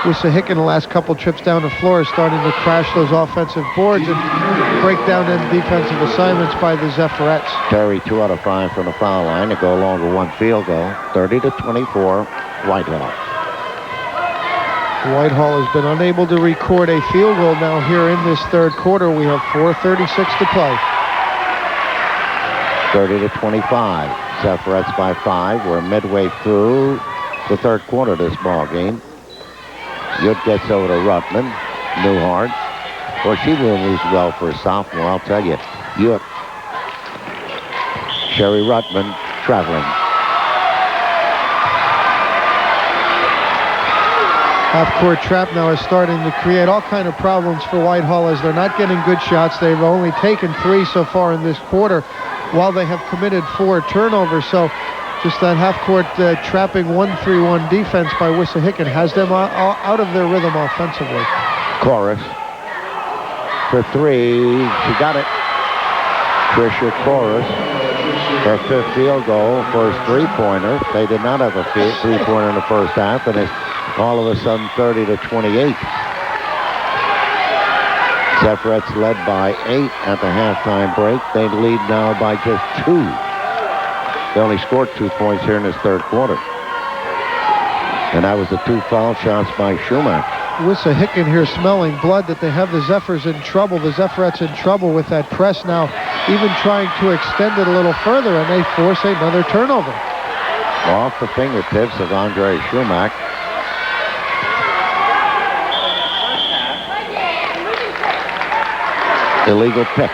Wissahickon the last couple trips down the floor is starting to crash those offensive boards and break down them defensive assignments by the Zephyrettes. Perry 2 out of 5 from the foul line to go along with 1 field goal. 30-24, Whitehall. Whitehall has been unable to record a field goal now here in this third quarter. We have 4:36 to play. 30-25. Zephyrettes by 5. We're midway through the third quarter of this ball game. Yudt gets over to Ruttman. Newhart. Well, she will lose well for a sophomore, I'll tell you. Yudt. Sherry Ruttman traveling. Half-court trap now is starting to create all kind of problems for Whitehall as they're not getting good shots. They've only taken 3 so far in this quarter while they have committed 4 turnovers. So just that half-court trapping 1-3-1 defense by Wissahickon has them out of their rhythm offensively. Chorus for 3. She got it. Trisha Chorus, her 5th field goal, first 3-pointer. They did not have a 3-pointer in the first half, and it's all of a sudden 30-28. Zephyrettes led by 8 at the halftime break. They lead now by just 2. They only scored 2 points here in this third quarter. And that was the 2 foul shots by Schumacher. Wissahickon here smelling blood that they have the Zephyrs in trouble. The Zephyrettes in trouble with that press now, even trying to extend it a little further, and they force another turnover. Off the fingertips of Andre Schumacher. Illegal pick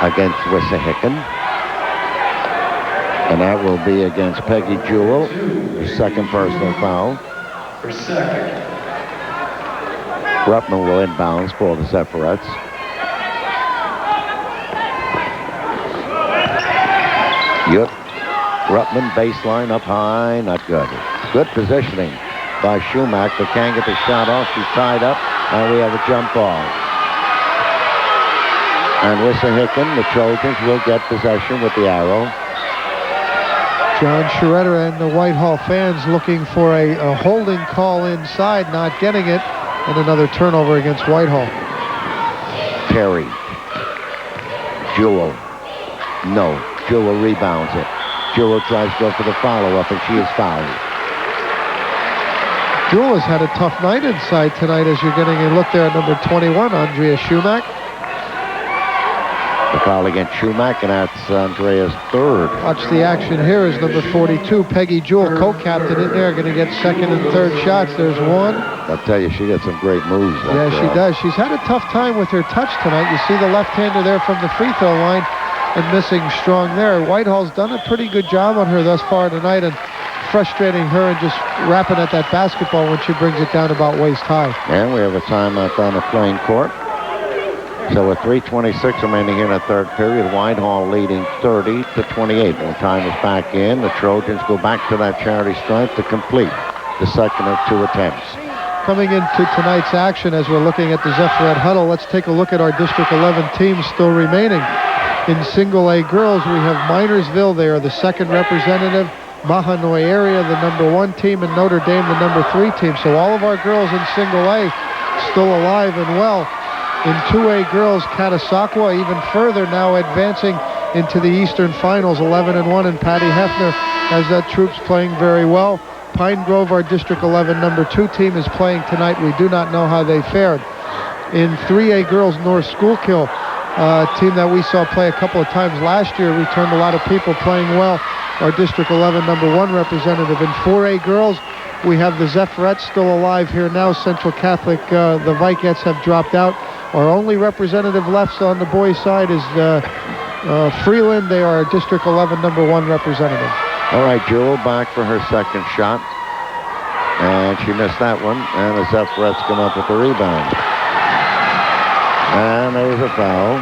against Wissahickon. And that will be against Peggy Jewell, her 2nd personal foul. For 2nd. Ruttman will inbounds for the Zephyrettes. Yudt. Ruttman baseline up high, not good. Good positioning by Schumacher, but can't get the shot off. She's tied up, and we have a jump ball. And Wissahickon, the Trojans, will get possession with the arrow. John Churetta and the Whitehall fans looking for a holding call inside, not getting it, and another turnover against Whitehall. Terry. Jewell. No. Jewell rebounds it. Jewell tries to go for the follow-up, and she is fouled. Jewell has had a tough night inside tonight as you're getting a look there at number 21, Andrea Schumacher. The foul against Schumacher, and that's Andrea's 3rd. Watch the action here is number 42, Peggy Jewell, co-captain in there, going to get 2nd and 3rd shots. There's 1. I'll tell you, she got some great moves. Yeah, she does. She's had a tough time with her touch tonight. You see the left-hander there from the free throw line and missing strong there. Whitehall's done a pretty good job on her thus far tonight and frustrating her and just rapping at that basketball when she brings it down about waist high. And we have a timeout on the playing court. So with 3:26 remaining in the third period, Whitehall leading 30-28. When time is back in, the Trojans go back to that charity stripe to complete the second of 2 attempts. Coming into tonight's action as we're looking at the Zephyret huddle, let's take a look at our District 11 teams still remaining. In single A girls, we have Minersville. They are the 2nd representative. Mahanoy area, the number 1 team, and Notre Dame, the number 3 team. So all of our girls in single A still alive and well. In 2A girls, Catasauqua even further now advancing into the Eastern Finals, 11-1, and Patty Hefner has that troops playing very well. Pine Grove, our District 11 number 2 team, is playing tonight. We do not know how they fared. In 3A girls, North Schuylkill, team that we saw play a couple of times last year, returned a lot of people playing well. Our District 11 number 1 representative. In 4A girls, we have the Zephyrettes still alive here now. Central Catholic, the Vikettes have dropped out. Our only representative left on the boys' side is Freeland. They are District 11 number 1 representative. All right, Jewell back for her 2nd shot. And she missed that one. And the Zephyrettes come up with the rebound. And there's a foul.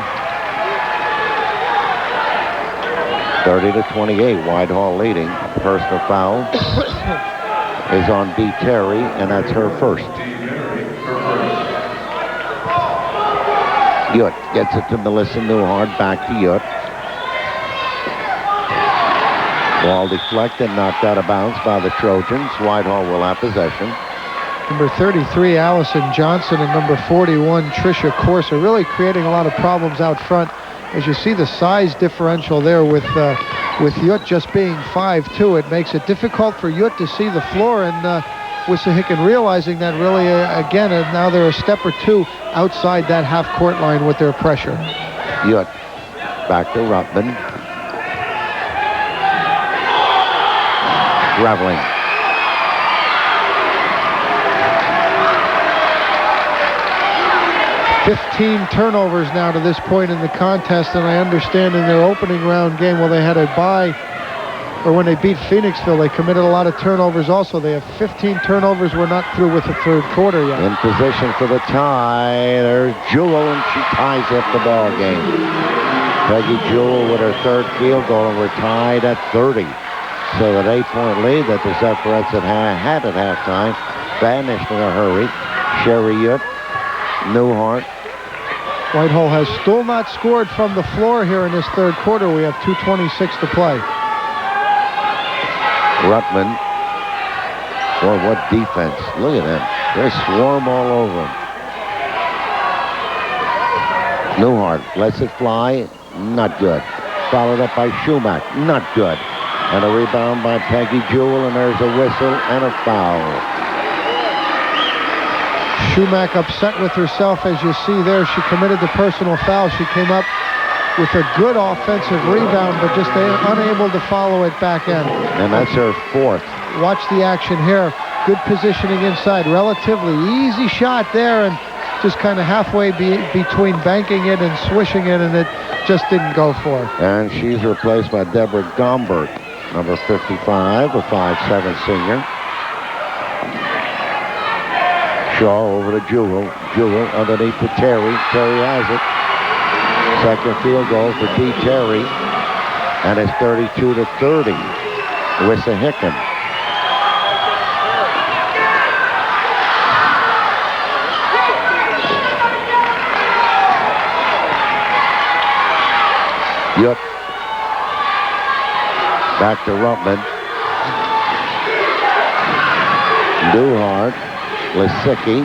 30-28, Whitehall leading. Personal foul is on B. Terry, and that's her 1st. Yudt gets it to Melissa Newhart, back to Yudt. Ball deflected, knocked out of bounds by the Trojans. Whitehall will have possession. Number 33, Allison Johnson, and number 41, Tricia Course, are really creating a lot of problems out front. As you see the size differential there with Yudt just being 5'2", it makes it difficult for Yudt to see the floor, and Wissahickon realizing that really, again, and now they're a step or two outside that half-court line with their pressure. Yudt back to Ruttman. Traveling. Fifteen turnovers now to this point in the contest, and I understand in their opening round game, well, they had a bye, or when they beat Phoenixville, they committed a lot of turnovers also. They have 15 turnovers. We're not through with the third quarter yet. In position for the tie. There's Jewell, and she ties up the ball game. Peggy Jewell with her third field goal, and we're tied at 30. So that 8-point lead that the Zephyrettes had at halftime vanished in a hurry. Sherry Yudt, Newhart. Whitehall has still not scored from the floor here in this third quarter. We have 2:26 to play. Ruttman. Boy, what defense. Look at them. They swarm all over him. Newhart lets it fly. Not good. Followed up by Schumack. Not good. And a rebound by Peggy Jewell, and there's a whistle and a foul. Schumack upset with herself, as you see there. She committed the personal foul. She came up with a good offensive rebound, but just unable to follow it back in. And that's her fourth. Watch the action here. Good positioning inside. Relatively easy shot there, and just kind of halfway between banking it and swishing it, and it just didn't go for her. And she's replaced by Deborah Gombert, number 55, a 5'7" senior. Shaw over to Jewell. Jewell underneath to Terry. Terry has it. Second field goal for D. Terry. And it's 32-30. Wissahickon. Yudt. Back to Ruttman. Newhart. Lisicki.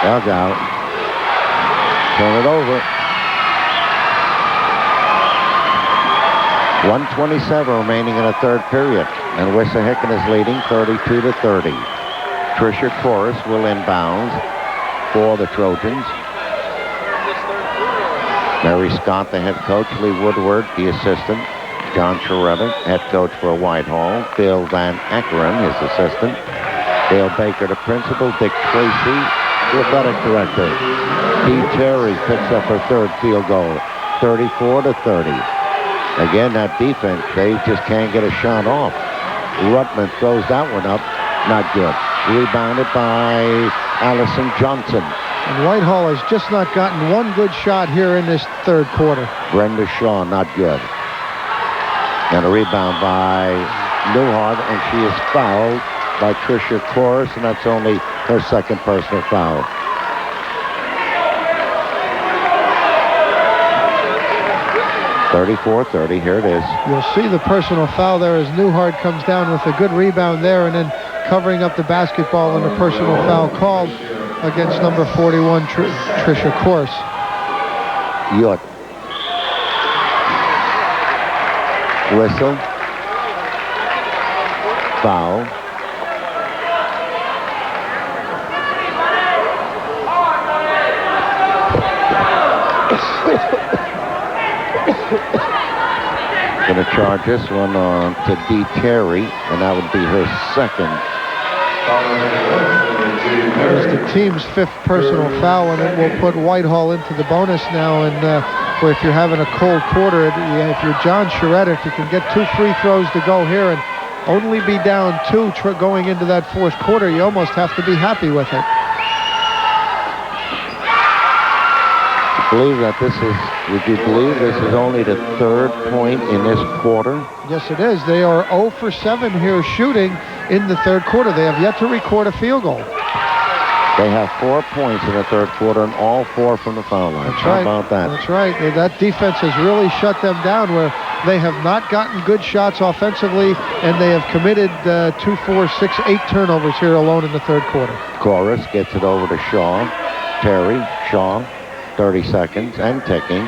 Dugout. Turn it over. 1:27 remaining in the third period. And Wissahickon is leading 32-30. Tricia Corus will inbound for the Trojans. Mary Scott, the head coach. Lee Woodward, the assistant. John Churetta, head coach for Whitehall. Bill Van Ackeren, his assistant. Dale Baker, the principal. Dick Tracy, the athletic director. Dee Terry picks up her third field goal. 34-30. Again, that defense, they just can't get a shot off. Ruttman throws that one up. Not good. Rebounded by Allison Johnson. And Whitehall has just not gotten one good shot here in this third quarter. Brenda Shaw, not good. And a rebound by Newhart, and she is fouled by Tricia Corus, and that's only her second personal foul. (34-30), here it is. You'll see the personal foul there as Newhart comes down with a good rebound there, and then covering up the basketball, and a personal foul called against number 41, Tricia Corus. Yudt. Whistle. Foul. Going to charge this one on to Dee Terry, and that would be her second. That is the team's fifth personal foul, and it will put Whitehall into the bonus now. And where if you're having a cold quarter, if you're John Churetta, if you can get 2 free throws to go here and only be down 2 going into that fourth quarter, you almost have to be happy with it. Believe that this is, would you believe this is only the third point in this quarter? Yes, it is. They are 0 for 7 here shooting in the third quarter. They have yet to record a field goal. They have 4 points in the third quarter and all 4 from the foul line. That's How right. about that? That's right. That defense has really shut them down where they have not gotten good shots offensively, and they have committed 2, 4, 6, 8 turnovers here alone in the third quarter. Chorus gets it over to Shaw. Terry, Shaw, 30 seconds and ticking.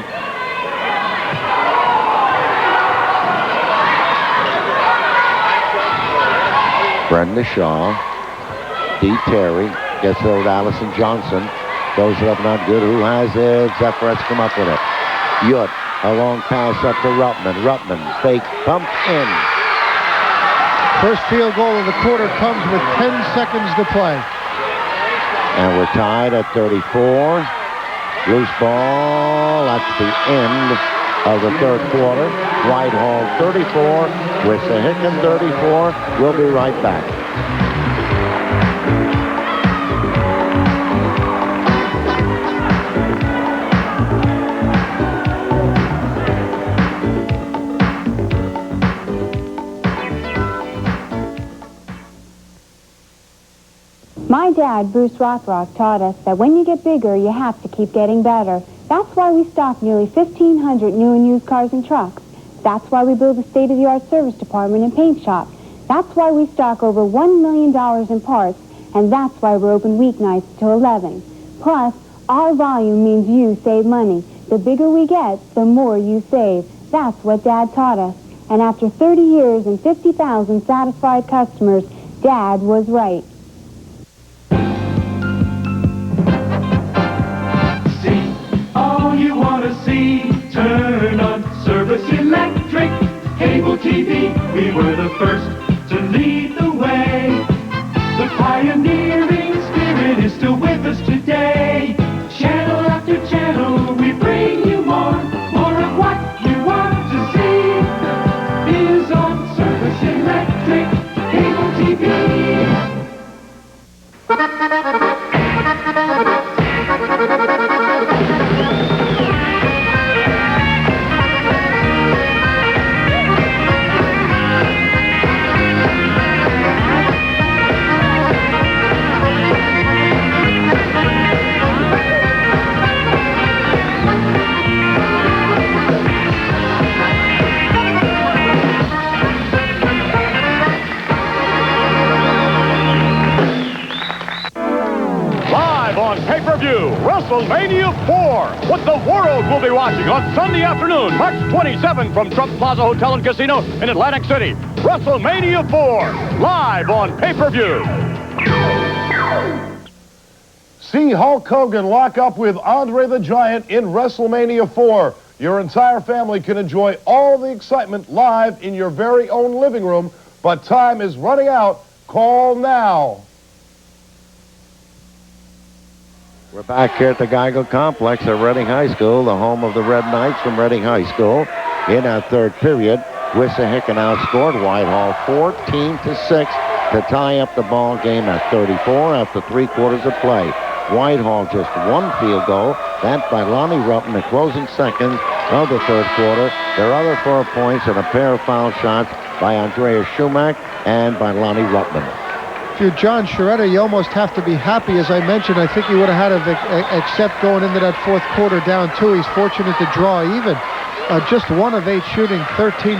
Brenda Shaw. D. Terry gets it over to Allison Johnson. Goes it up, not good. Who has it? Zephyrettes come up with it. Yudt, a long pass up to Ruttman. Ruttman, fake, pump in. First field goal of the quarter comes with 10 seconds to play. And we're tied at 34. Loose ball. That's the end of the third quarter. Whitehall 34. Wissahickon 34. We'll be right back. My dad, Bruce Rothrock, taught us that when you get bigger, you have to keep getting better. That's why we stock nearly 1,500 new and used cars and trucks. That's why we build a state-of-the-art service department and paint shop. That's why we stock over $1 million in parts, and that's why we're open weeknights till 11. Plus, our volume means you save money. The bigger we get, the more you save. That's what Dad taught us. And after 30 years and 50,000 satisfied customers, Dad was right. All you want to see, turn on Service Electric Cable TV. We were the first to lead the way. The pioneering spirit is still with us today. Channel after channel, we bring you more. More of what you want to see is on Service Electric Cable TV. WrestleMania 4, what the world will be watching on Sunday afternoon, March 27 from Trump Plaza Hotel and Casino in Atlantic City. WrestleMania 4, live on pay-per-view. See Hulk Hogan lock up with Andre the Giant in WrestleMania 4. Your entire family can enjoy all the excitement live in your very own living room, but time is running out. Call now. We're back here at the Geigle Complex at Reading High School, the home of the Red Knights from Reading High School. In our third period, Wissahickon outscored Whitehall 14-6 to tie up the ball game at 34 after 3 quarters of play. Whitehall just 1 field goal, that by Lonnie Rupp in the closing seconds of the third quarter. Their other 4 points and a pair of foul shots by Andreas Schumack and by Lonnie Ruppman. If you're John Churetta, you almost have to be happy. As I mentioned, I think he would have had to accept going into that fourth quarter down 2. He's fortunate to draw even. Just 1 of 8 shooting, 13%.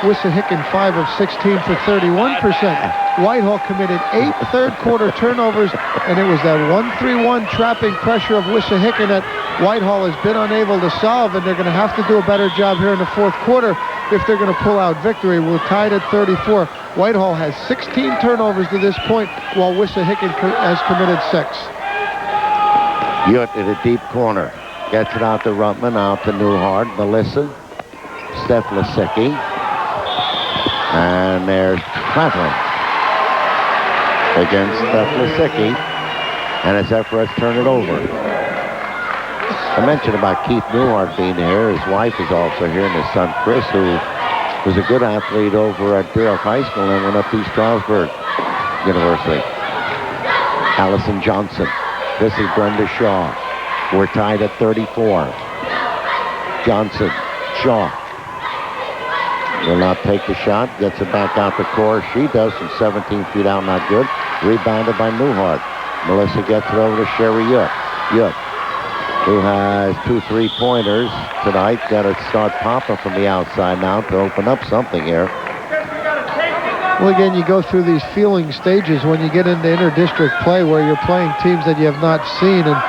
Wissahickon 5 of 16 for 31%. Whitehall committed 8 third-quarter turnovers, and it was that 1-3-1 trapping pressure of Wissahickon that Whitehall has been unable to solve, and they're going to have to do a better job here in the fourth quarter if they're going to pull out victory. We're tied at 34. Whitehall has 16 turnovers to this point, while Wissahickon has committed 6. Yudt in a deep corner. Gets it out to Ruttman, out to Newhart. Melissa, Steph Lisicki. And there's Claflin against Steph Lisicki. And the Zephyrettes turn it over. I mentioned about Keith Newhart being here. His wife is also here, and his son Chris, who was a good athlete over at Durham High School and went up to Strasbourg University. Allison Johnson. This is Brenda Shaw. We're tied at 34. Johnson, Shaw. Will not take the shot. Gets it back out the court. She does from 17 feet out, not good. Rebounded by Newhart. Melissa gets it over to Sherry Yudt. Yudt, who has 2 3-pointers tonight. Got to start popping from the outside now to open up something here. Well, again, you go through these feeling stages when you get into inter-district play where you're playing teams that you have not seen. And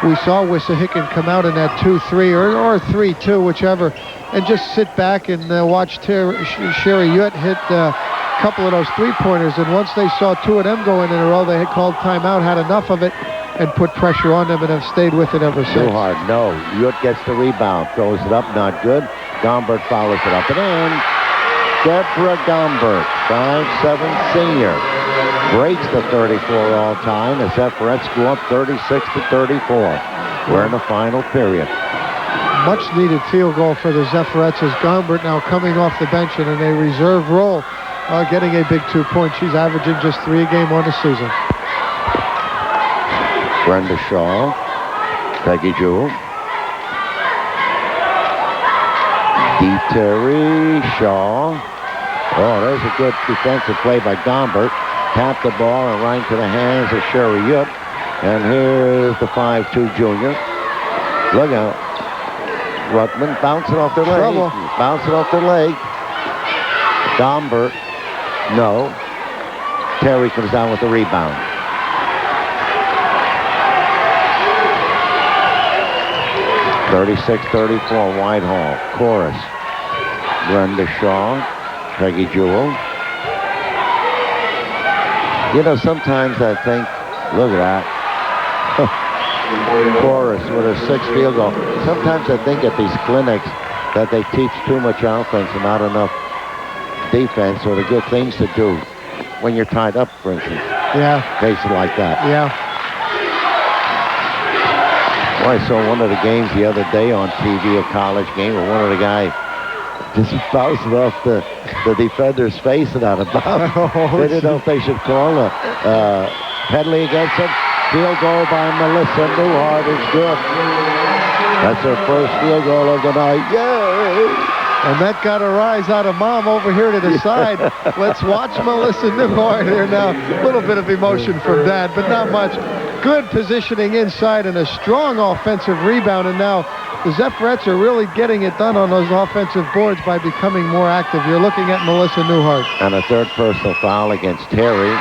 we saw Wissahickon come out in that 2-3 or 3-2, whichever, and just sit back and watch Sherry Yudt hit a couple of those 3-pointers. And once they saw 2 of them go in a row, they had called timeout, had enough of it, and put pressure on them and have stayed with it ever since. Too hard, no. Yudt gets the rebound, throws it up, not good. Gombert follows it up and in. Deborah Gombert, 5'7" senior, breaks the 34 all-time. The Zephyrettes go up 36-34. We're in the final period. Much-needed field goal for the Zephyrettes as Gombert now coming off the bench in a reserve role, getting a big 2-point. She's averaging just 3 a game on the season. Brenda Shaw, Peggy Jewell. Dee Terry, Shaw. Oh, there's a good defensive play by Gombert. Tapped the ball and right into the hands of Sherry Yudt. And here's the 5'2" junior. Look out. Rutman bouncing off their leg. Trouble. Bouncing off their leg. Gombert, no. Terry comes down with the rebound. (36-34) Whitehall. Chorus. Brenda Shaw, Peggy Jewell. You know, sometimes I think, look at that. Chorus with a 6th field goal. Sometimes I think at these clinics that they teach too much offense and not enough defense, or the good things to do when you're tied up, for instance. Yeah. Cases like that. Yeah. Well, I saw one of the games the other day on TV, a college game, where one of the guys just bounced off the defender's face and out of bounds. They didn't know if they should call a penalty against him. Field goal by Melissa Newhart is good. That's her first field goal of the night. Yay! And that got a rise out of Mom over here to the side. Let's watch Melissa Newhart here now. A little bit of emotion from Dad, but not much. Good positioning inside and a strong offensive rebound. And now the Zephyrettes are really getting it done on those offensive boards by becoming more active. You're looking at Melissa Newhart. And a 3rd personal foul against Terry.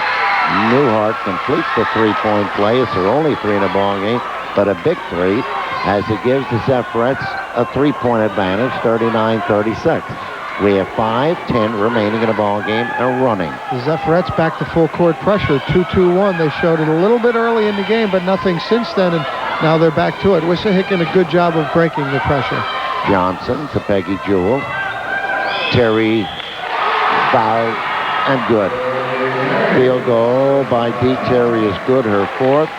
Newhart completes the 3-point play. It's her only 3 in the ball game, but a big 3 as it gives the Zephyrettes a 3-point advantage, 39-36. We have 5:10 remaining in the ball game and running. The Zephyrettes back to full court pressure, 2-2-1. They showed it a little bit early in the game, but nothing since then, and now they're back to it. Wissahickon a good job of breaking the pressure. Johnson to Peggy Jewell. Terry foul and good. Field goal by Dee Terry is good, her 4th.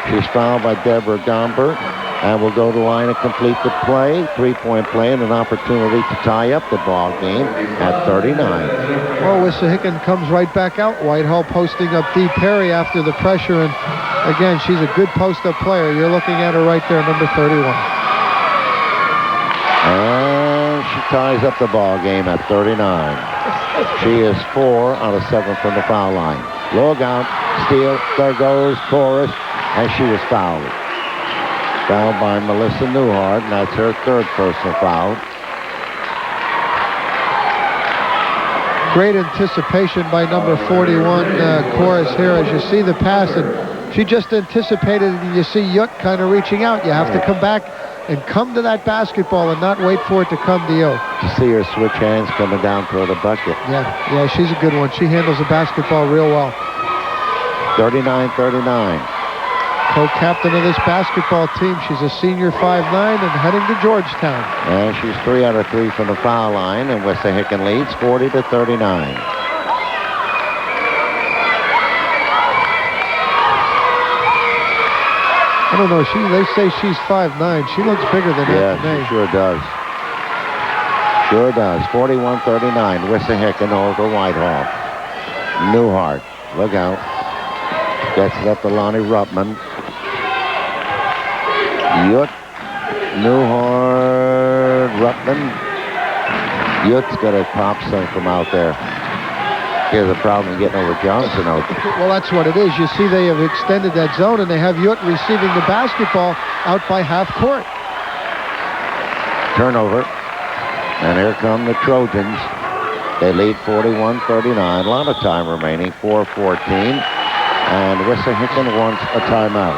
She's fouled by Deborah Gombert. And we'll go to the line and complete the play. 3-point play and an opportunity to tie up the ball game at 39. Well, Wissahickon comes right back out. Whitehall posting up Dee Terry after the pressure. And again, she's a good post-up player. You're looking at her right there, number 31. And she ties up the ball game at 39. She is 4 out of 7 from the foul line. Logout, steal, there goes Chorus, and she was fouled. Fouled by Melissa Newhart, and that's her 3rd personal foul. Great anticipation by number 41, Chorus here, as you see the pass, and she just anticipated, and you see Yudt kind of reaching out. You have to come back and come to that basketball and not wait for it to come to you. You see her switch hands coming down toward the bucket. Yeah, she's a good one. She handles the basketball real well. 39-39. Co-captain of this basketball team. She's a senior 5'9" and heading to Georgetown. And she's 3 out of 3 from the foul line, and Wissahickon leads 40-39. I don't know. They say she's 5'9". She looks bigger than that to me. She sure does. Sure does. 41-39. Wissahickon over Whitehall. Newhart. Look out. Gets it up to Lonnie Ruppman. Yudt. Newhart. Ruppman. Yudt's got to pop some from out there. He has a problem getting over Johnson out. Well, that's what it is. You see they have extended that zone, and they have Yudt receiving the basketball out by half court. Turnover. And here come the Trojans. They lead 41-39. A lot of time remaining. 4:14. And Wissahickon wants a timeout.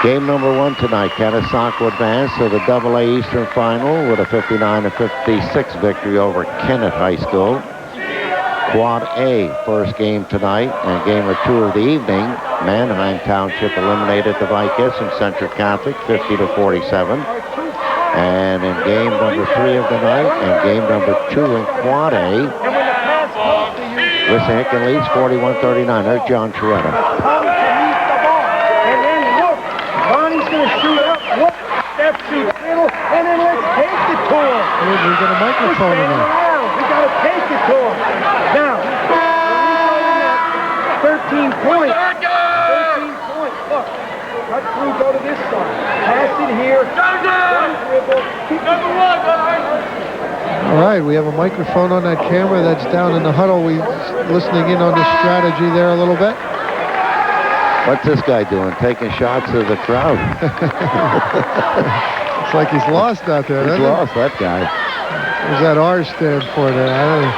Game number 1 tonight. Kennesaw advance to the AA Eastern Final with a 59-56 victory over Kennett High School. Quad A first game tonight, and game of 2 of the evening. Manheim Township eliminated the Vikings and Central Catholic 50-47. And in game number 3 of the night, and game number 2 in Quad A, Wissahickon leads 41-39. There's John Churetta. Bonnie's going to shoot up, whoop, step shoot, middle, and then let's take it to him. We got a microphone in there. We got to take it to him. Now, 13 points. 13 points. Look, cut through, go to this side. Pass it here. Number 1, guys. All right, we have a microphone on that camera that's down in the huddle. We listening in on the strategy there a little bit. What's this guy doing? Taking shots of the crowd. It's like he's lost out there. He's lost, that guy. What does that R stand for there? I don't know.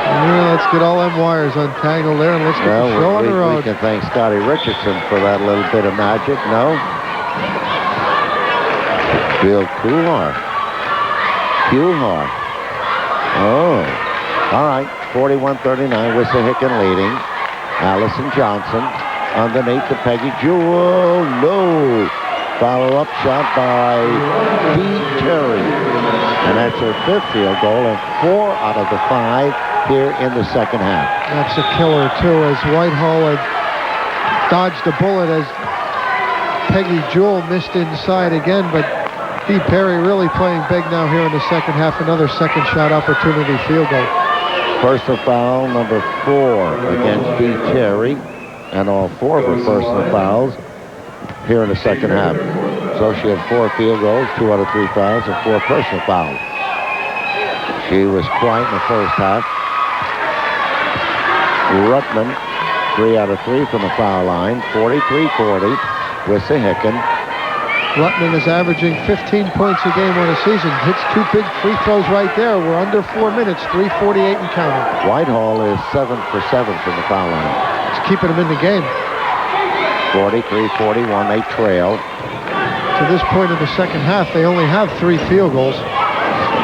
Yeah, let's get all them wires untangled there, and let's get the show on the road. We can thank Scotty Richardson for that little bit of magic. No? Bill Kuhar. Oh. All right, 41-39, Wissahickon leading. Allison Johnson underneath to Peggy Jewell. No. Follow-up shot by B. Terry. And that's her 5th field goal, and 4 out of the 5 here in the second half. That's a killer, too, as Whitehall had dodged a bullet as Peggy Jewell missed inside again, but B. Perry really playing big now here in the second half. Another second shot opportunity field goal. Personal foul number 4 against B. Terry, and all 4 of her personal fouls here in the second half. So she had 4 field goals, 2 out of 3 fouls, and 4 personal fouls. She was quiet in the first half. Ruttman, 3 out of 3 from the foul line, 43-40, Wissahickon. Ruttman is averaging 15 points a game on a season. Hits 2 big free throws right there. We're under 4 minutes, 3:48 and counting. Whitehall is 7 for 7 from the foul line. It's keeping them in the game. 43-41, they trail. To this point in the second half, they only have 3 field goals.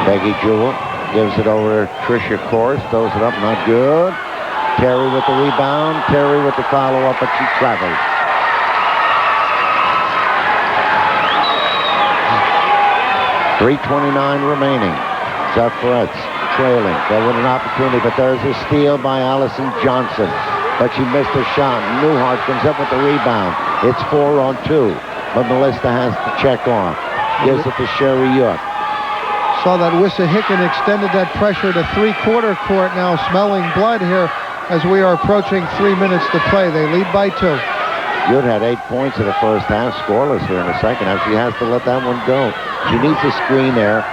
Peggy Jewell gives it over to Tricia Kors, throws it up, not good. Terry with the rebound, Terry with the follow-up, but she travels. .329 remaining. Zephyrettes trailing. They win an opportunity, but there's a steal by Allison Johnson. But she missed a shot. Newhart comes up with the rebound. It's 4 on 2. But Melissa has to check off. Gives it to Sherry Yudt. Saw that Wissahickon extended that pressure to 3/4 court now, smelling blood here as we are approaching 3 minutes to play. They lead by 2. Yudt had 8 points in the first half, scoreless here in the second half. She has to let that one go. She needs a screen there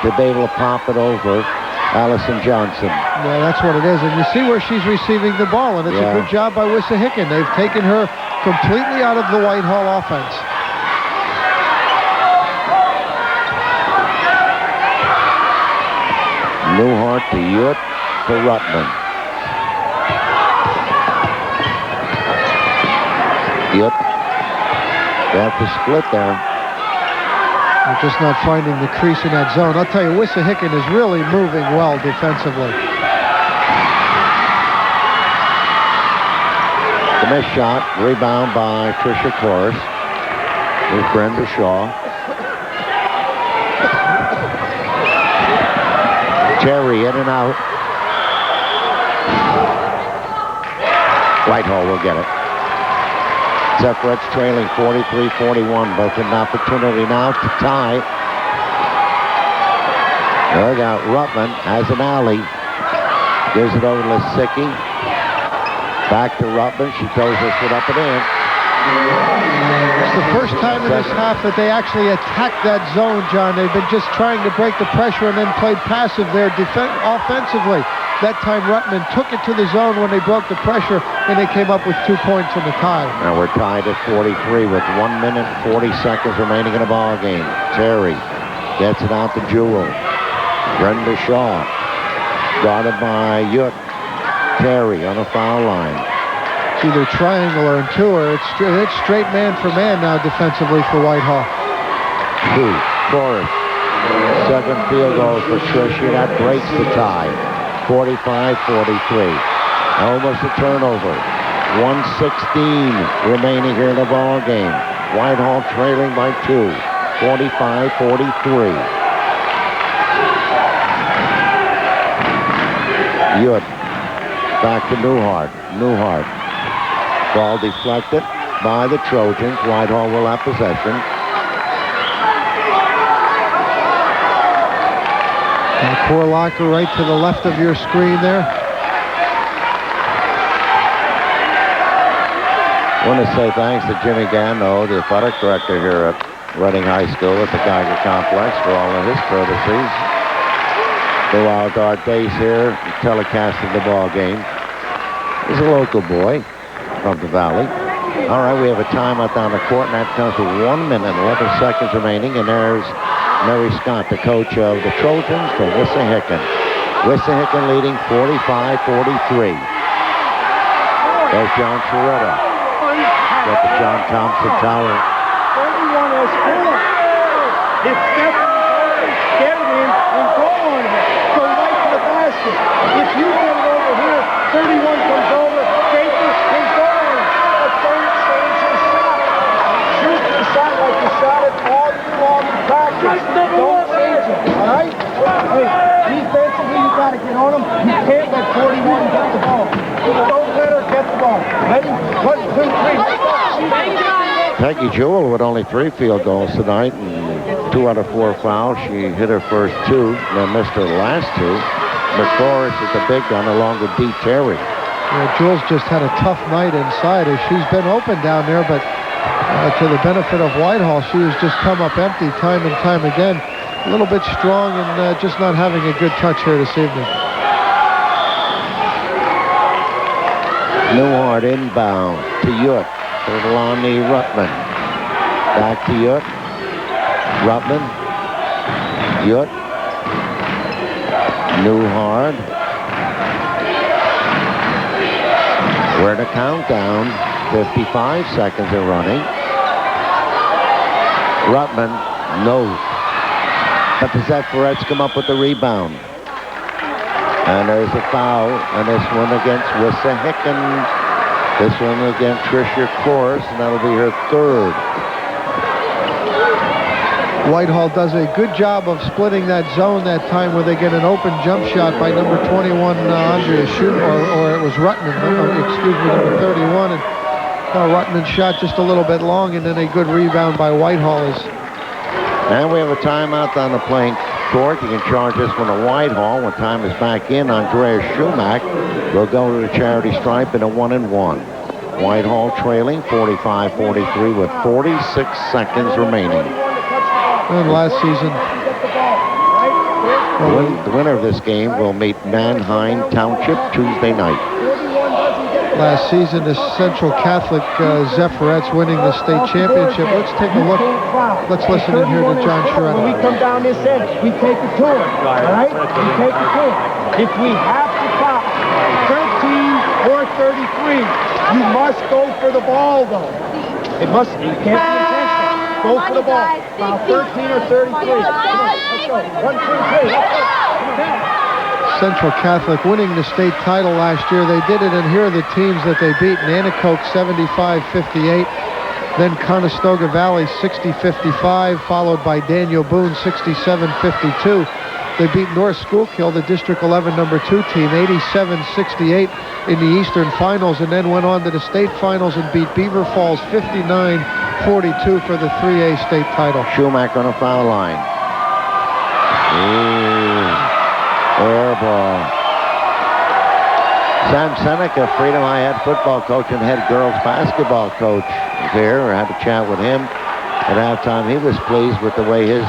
to be able to pop it over Allison Johnson. Yeah, that's what it is. And you see where she's receiving the ball, and it's a good job by Wissahickon. They've taken her completely out of the Whitehall offense. Newhart to Yudt to Ruttman. Yudt. They have to split there. They're just not finding the crease in that zone. I'll tell you, Wissahickon is really moving well defensively. The missed shot, rebound by Tricia Kors. With Brenda Shaw. Terry in and out. Whitehall will get it. Zephyrettes trailing 43-41, but an opportunity now to tie. They got Ruttman has an alley. Gives it over to Lisicki. Back to Ruttman. She throws this one up and in. It's the first time in this half that they actually attacked that zone, John. They've been just trying to break the pressure and then played passive there offensively. That time Ruttman took it to the zone when they broke the pressure, and they came up with 2 points in the tie. Now we're tied at 43 with 1 minute 40 seconds remaining in the ball game. Terry gets it out to Jewell. Brenda Shaw guarded by Yudt. Terry on a foul line. It's either triangle or two, or it's straight man for man now defensively for Whitehall. Forrest. 7 field goals for Tricia. That breaks the tie. 45-43. Almost a turnover. 1:16 remaining here in the ball game. Whitehall trailing by 2. 45-43. Yudt back to Newhart. Ball deflected by the Trojans. Whitehall will have possession. Poor locker right to the left of your screen there. I want to say thanks to Jimmy Gano, the athletic director here at Reading High School at the Geigle Complex, for all of his courtesies throughout our days here telecasting the ball game. He's a local boy from the Valley. All right, we have a timeout down the court, and that comes with 1 minute, 11 seconds remaining, and there's Mary Scott, the coach of the Trojans from Wissahickon. Wissahickon leading 45-43. There's John Churetta. Got the John Thompson Tower. 31 has scored. If Stephanie get it in and go on it, go right to the basket. If you get it over here, 31 comes over, Baker and go on it. But don't change your shot. Shoot the shot like you shot it all year long in practice. Don't change it, all right? Hey, defensively, you got to get on them. You can't let 41 get the ball. Don't let her get the ball. Ready? 1, 2, 3. Peggy Jewell with only 3 field goals tonight and 2 out of 4 fouls. She hit her first 2, then missed her last 2. McForrest is the big gun along with D. Terry. Yeah, Jewell's just had a tough night inside as she's been open down there, but to the benefit of Whitehall, she has just come up empty time and time again. A little bit strong and just not having a good touch here this evening. Newhart inbound to Yudt. To Lonnie Ruttman. Back to Yudt. Ruttman. Yudt. Newhart. We're in a countdown. 55 seconds are running. Ruttman, no. But the Zephyrettes come up with the rebound. And there's a foul, and this one against Wissahickon. This one against Tricia Corse, and that'll be her 3rd. Whitehall does a good job of splitting that zone that time where they get an open jump shot by number 21, Andrea Shoot, or it was Ruttman, excuse me, number 31. And Ruttman shot just a little bit long, and then a good rebound by Whitehall. And we have a timeout on the playing court. You can charge this one to Whitehall. When time is back in, Andrea Schumack will go to the charity stripe in a 1-and-1. Whitehall trailing 45-43 with 46 seconds remaining. And last season, the winner of this game will meet Manheim Township Tuesday night. Last season, the Central Catholic Zephyrettes winning the state championship. Let's take a look. Let's listen in here to John Churetta. When we come down this end, we take it to him, all right? We take it to him. If we have to foul 13 or 33, you must go for the ball, though. It must, you can't be intentional. Go for the ball. Foul 13 or 33. Let's go. 1, 2, 3. Let's go. Central Catholic winning the state title last year. They did it, and here are the teams that they beat. Nanticoke 75-58, then Conestoga Valley 60-55, followed by Daniel Boone 67-52. They beat North Schuylkill, the District 11 number 2 team, 87-68 in the Eastern Finals, and then went on to the state finals and beat Beaver Falls 59-42 for the 3A state title. Schumack on a foul line. Air ball. Sam Seneca, Freedom High head football coach and head girls basketball coach, was here. I had a chat with him at halftime. He was pleased with the way his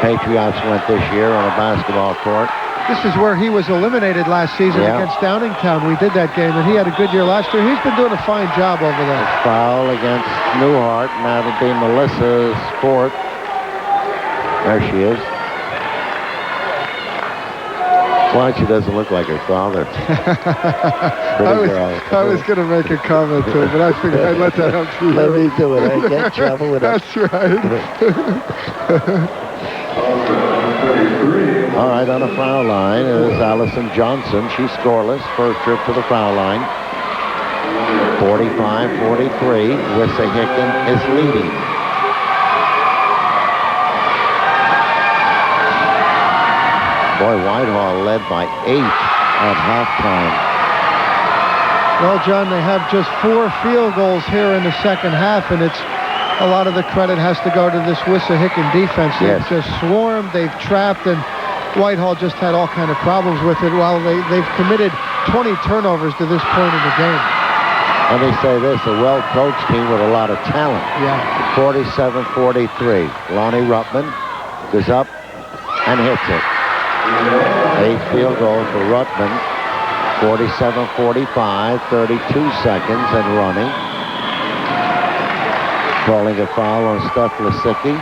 Patriots went this year on a basketball court. This is where he was eliminated last season against Downingtown. We did that game, and he had a good year last year. He's been doing a fine job over there. Foul against Newhart, and that'll be Melissa's fourth. There she is. Why she doesn't look like her father. I was going to make a comment to it, but I figured I'd let that up to you. Let me do it. I get in trouble with it. That's right. All right, on the foul line is Allison Johnson. She's scoreless. First trip to the foul line. 45-43. Wissahickon is leading. Boy, Whitehall led by 8 at halftime. Well, John, they have just 4 field goals here in the second half, and it's a lot of the credit has to go to this Wissahickon defense. They've just swarmed, they've trapped, and Whitehall just had all kind of problems with it. While they've committed 20 turnovers to this point in the game. Let me say this, a well-coached team with a lot of talent. Yeah. 47-43. Lonnie Ruttman goes up and hits it. 8th field goal for Ruttman. 47-45, 32 seconds and running. Calling a foul on Steph Lasicki.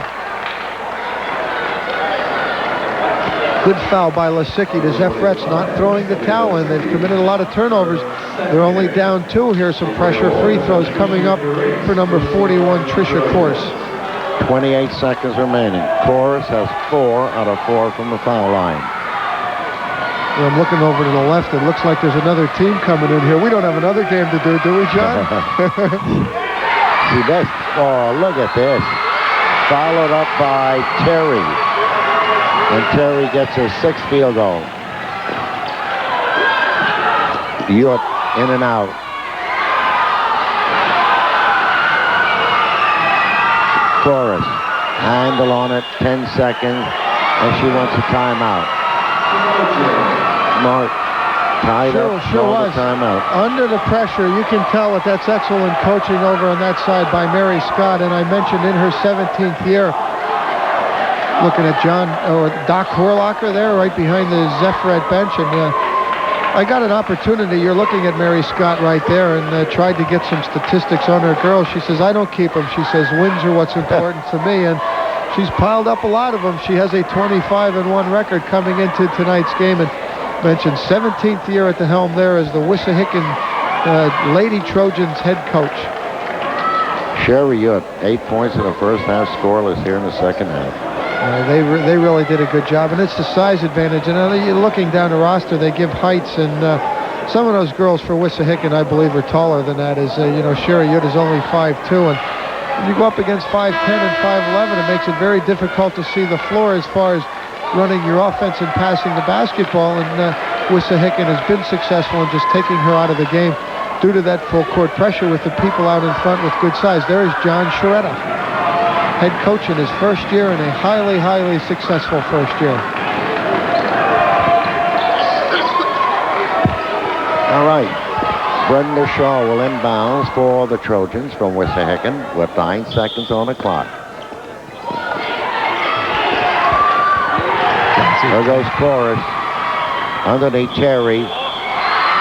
Good foul by Lasicki. The Zephyrettes not throwing the towel in. They've committed a lot of turnovers. They're only down 2. Here's some pressure free throws coming up for number 41, Tricia Course. 28 seconds remaining. Course has 4 out of 4 from the foul line. Well, I'm looking over to the left. It looks like there's another team coming in here. We don't have another game to do we, John? See, that's, oh, look at this. Followed up by Terry. And Terry gets her 6th field goal. Yudt in and out. Forrest, handle on it, 10 seconds, and she wants a timeout. Mark tied up, Sure was. Timeout. Under the pressure, you can tell that's excellent coaching over on that side by Mary Scott. And I mentioned in her 17th year, looking at Doc Horlocker there right behind the Zephyrette bench. And I got an opportunity. You're looking at Mary Scott right there, and tried to get some statistics on her girls. She says, I don't keep them. She says, wins are what's important to me. And she's piled up a lot of them. She has a 25-1 record coming into tonight's game. And mentioned 17th year at the helm there as the Wissahickon Lady Trojans head coach. Sherry Yudt, 8 points in the first half, scoreless here in the second half. They really did a good job, and it's the size advantage. And you're looking down the roster, they give heights, and some of those girls for Wissahickon, I believe, are taller than that. Sherry Yudt is only 5'2", and when you go up against 5'10" and 5'11", it makes it very difficult to see the floor as far as running your offense and passing the basketball, and Wissahickon has been successful in just taking her out of the game due to that full court pressure with the people out in front with good size. There is John Churetta, head coach in his first year and a highly, highly successful first year. All right. Brenda Shaw will inbounds for the Trojans from Wissahickon with 9 seconds on the clock. There goes Forrest. Underneath Terry.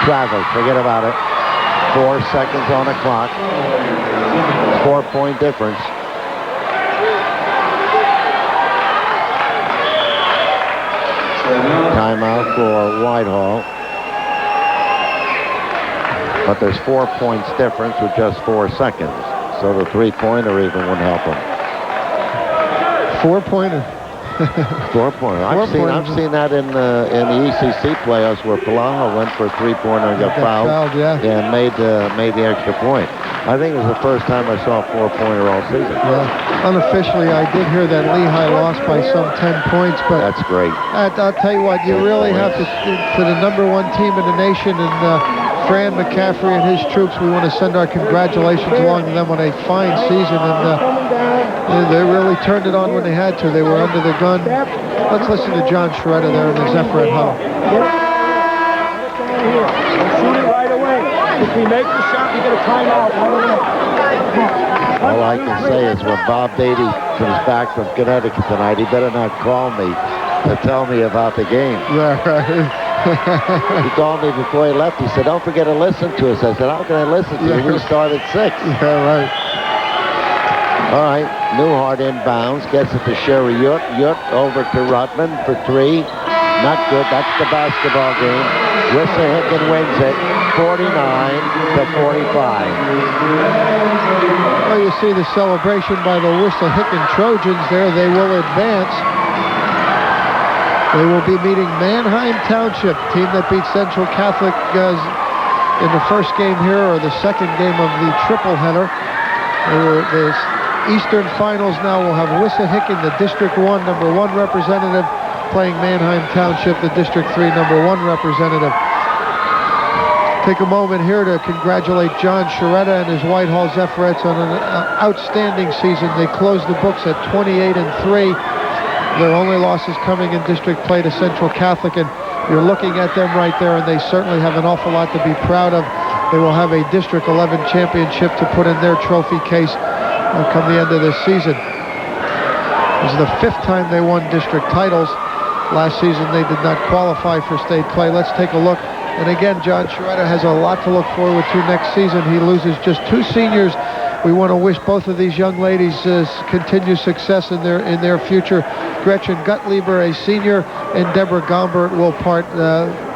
Travels. Forget about it. 4 seconds on the clock. 4-point difference. Timeout for Whitehall. But there's 4 points difference with just 4 seconds. So the 3-pointer even wouldn't help them. 4-pointer. 4-pointer. I've seen that in the ECC playoffs where Palaha went for a 3-pointer and got fouled. And made the extra point. I think it was the first time I saw a 4-pointer all season. Yeah. Unofficially, I did hear that Lehigh lost by some 10 points, but that's great. I'll tell you what, you really have to, for the #1 team in the nation, and Fran McCaffrey and his troops, we want to send our congratulations along to them on a fine season, and they really turned it on when they had to. They were under the gun. Let's listen to John Churetta there in the Zephyrette huddle. If he makes the shot, you get a timeout. All I can say is when Bob Beatty comes back from Connecticut tonight, he better not call me to tell me about the game. He called me before he left. He said, don't forget to listen to us. I said, how can I listen to you? We start at 6. Yeah, right. All right, Newhart inbounds, gets it to Sherry Yudt. Yudt over to Rutman for 3. Not good. That's the basketball game. Wissahickon wins it 49-45. Well, you see the celebration by the Wissahickon Trojans there. They will advance. They will be meeting Manheim Township, team that beat Central Catholic in the first game here, or the second game of the triple header. The Eastern Finals now will have Wissahickon, the District 1 number 1 representative, playing Manheim Township, the District 3 number 1 representative. Take a moment here to congratulate John Churetta and his Whitehall Zephyrettes on an outstanding season. They closed the books at 28-3. Their only losses coming in district play to Central Catholic, and you're looking at them right there, and they certainly have an awful lot to be proud of. They will have a District 11 championship to put in their trophy case come the end of this season. This is the 5th time they won district titles. Last season they did not qualify for state play. Let's take a look. And again, John Churetta has a lot to look forward to next season. He loses just 2 seniors. We want to wish both of these young ladies continued success in their future. Gretchen Gutlieber, a senior, and Deborah Gombert will part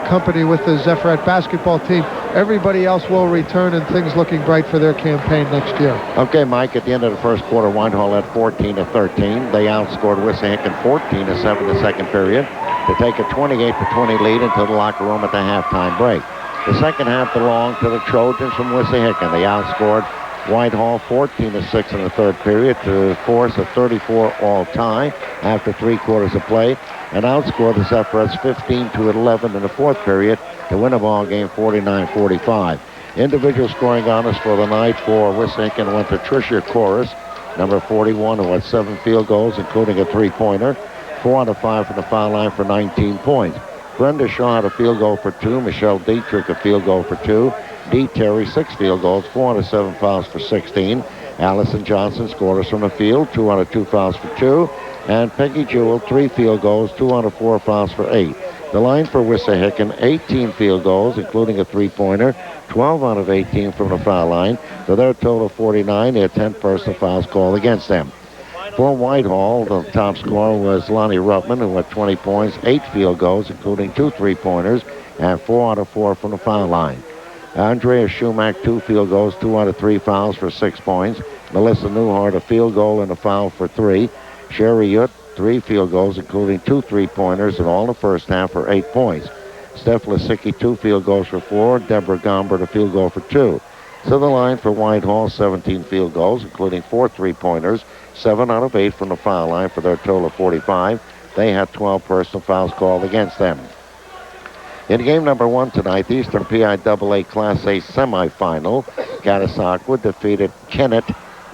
company with the Zephyrette basketball team. Everybody else will return, and things looking bright for their campaign next year. Okay, Mike, at the end of the first quarter, Whitehall led 14-13. They outscored Wissahickon 14-7 the second period to take a 28-20 lead into the locker room at the halftime break. The second half belonged to the Trojans from Wissahickon. They outscored Whitehall 14-6 in the third period to force a 34-all tie after 3 quarters of play, and outscored the Zephyrettes 15-11 in the fourth period to win a ball game 49-45. Individual scoring honors for the night for Wissahickon went to Tricia Chorus, number 41, who had 7 field goals, including a 3-pointer, 4 out of 5 from the foul line for 19 points. Brenda Shaw had a field goal for 2. Michelle Dietrich a field goal for 2. Dee Terry 6 field goals, 4 out of 7 fouls for 16. Allison Johnson scored us from the field, 2 out of 2 fouls for 2. And Peggy Jewell 3 field goals, 2 out of 4 fouls for 8. The line for Wissahickon, 18 field goals, including a 3-pointer, 12 out of 18 from the foul line. So their total of 49. They had 10 personal fouls called against them. For Whitehall, the top scorer was Lonnie Ruttman, who had 20 points, 8 field goals, including 2 3-pointers, and 4 out of 4 from the foul line. Andrea Schumack, 2 field goals, 2 out of 3 fouls for 6 points. Melissa Newhart, a field goal and a foul for 3. Sherry Yudt, 3 field goals, including 2 3-pointers, and all in the first half for 8 points. Steph Lisicki, 2 field goals for 4. Deborah Gombert, a field goal for 2. So the line for Whitehall, 17 field goals, including 4 3-pointers, 7 out of 8 from the foul line for their total of 45. They had 12 personal fouls called against them. In game number 1 tonight, the Eastern PIAA Class A semifinal, Catasauqua defeated Kennett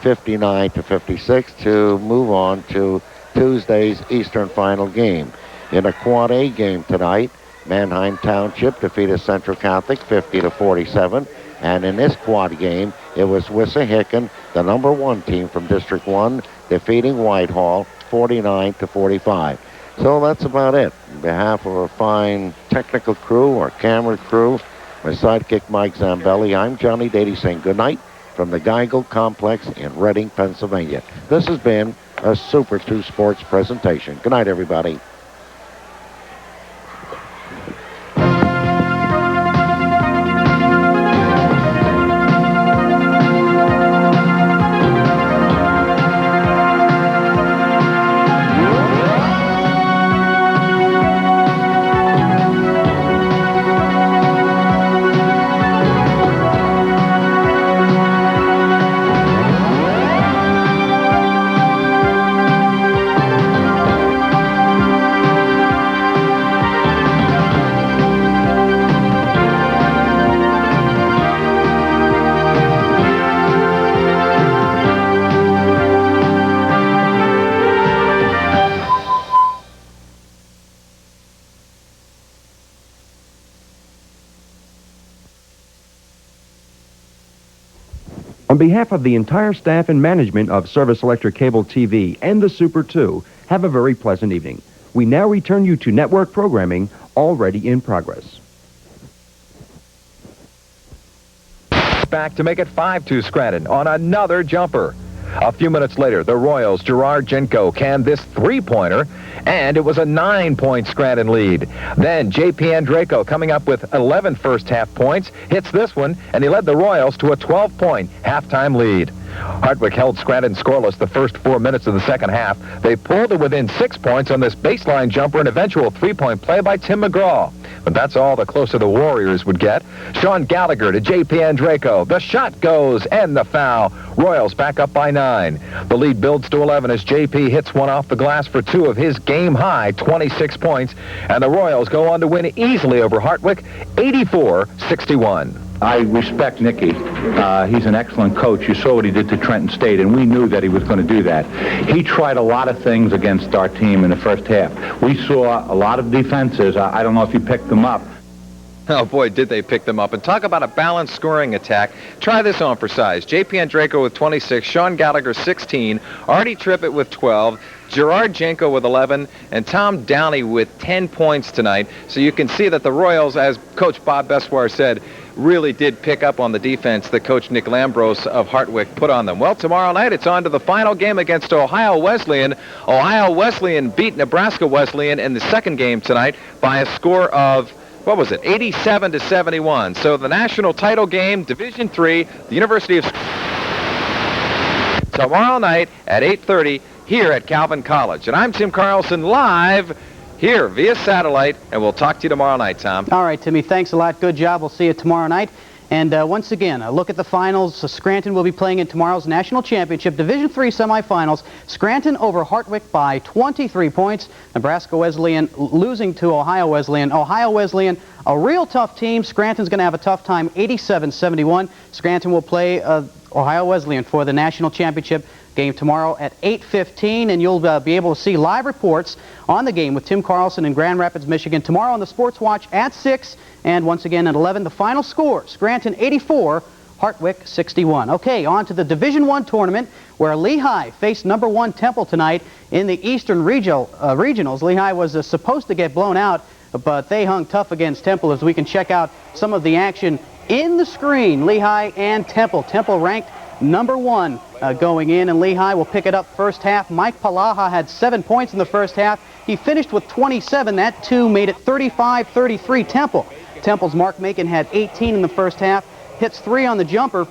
59-56 to move on to Tuesday's Eastern Final game. In a Quad A game tonight, Manheim Township defeated Central Catholic 50-47. And in this quad game, it was Wissahickon, the number 1 team from District 1, defeating Whitehall 49-45. So that's about it. On behalf of a fine technical crew or camera crew, my sidekick Mike Zambelli, I'm Johnny Dady saying good night from the Geigle Complex in Reading, Pennsylvania. This has been a Super 2 Sports presentation. Good night, everybody. On behalf of the entire staff and management of Service Electric Cable TV and the Super 2, have a very pleasant evening. We now return you to network programming already in progress. Back to make it 5-2 Scranton on another jumper. A few minutes later, the Royals' Gerard Jenko canned this three-pointer, and it was a 9-point Scranton lead. Then J.P. Andraco, coming up with 11 first-half points, hits this one, and he led the Royals to a 12-point halftime lead. Hartwick held Scranton scoreless the first 4 minutes of the second half. They pulled it within 6 points on this baseline jumper and eventual three-point play by Tim McGraw. But that's all the closer the Warriors would get. Sean Gallagher to J.P. Andraco. The shot goes and the foul. Royals back up by 9. The lead builds to 11 as J.P. hits one off the glass for 2 of his game-high 26 points. And the Royals go on to win easily over Hartwick, 84-61. I respect Nicky. He's an excellent coach. You saw what he did to Trenton State, and we knew that he was going to do that. He tried a lot of things against our team in the first half. We saw a lot of defenses. I don't know if you picked them up. Oh, boy, did they pick them up. And talk about a balanced scoring attack. Try this on for size. J.P. Andraco with 26, Sean Gallagher 16, Artie Trippett with 12, Gerard Jenko with 11, and Tom Downey with 10 points tonight. So you can see that the Royals, as Coach Bob Beswar said, really did pick up on the defense that Coach Nick Lambros of Hartwick put on them. Well, tomorrow night it's on to the final game against Ohio Wesleyan. Ohio Wesleyan beat Nebraska Wesleyan in the second game tonight by a score of, what was it, 87-71. So the national title game, Division III, the University of... tomorrow night at 8:30 here at Calvin College. And I'm Tim Carlson, live here via satellite, and we'll talk to you tomorrow night, Tom. All right, Timmy, thanks a lot. Good job. We'll see you tomorrow night. And once again, a look at the finals. Scranton will be playing in tomorrow's National Championship Division III semifinals. Scranton over Hartwick by 23 points. Nebraska Wesleyan losing to Ohio Wesleyan. Ohio Wesleyan, a real tough team. Scranton's going to have a tough time, 87-71. Scranton will play Ohio Wesleyan for the National Championship game tomorrow at 8:15, and you'll be able to see live reports on the game with Tim Carlson in Grand Rapids, Michigan tomorrow on the Sports Watch at 6, and once again at 11. The final score, Scranton 84, Hartwick 61. Okay, on to the Division I tournament where Lehigh faced number 1 Temple tonight in the Eastern Regionals. Lehigh was supposed to get blown out, but they hung tough against Temple, as we can check out some of the action in the screen. Lehigh and Temple. Temple ranked number 1 going in, and Lehigh will pick it up first half. Mike Palaha had 7 points in the first half. He finished with 27. That 2 made it 35-33 Temple. Temple's Mark Macon had 18 in the first half, hits 3 on the jumper,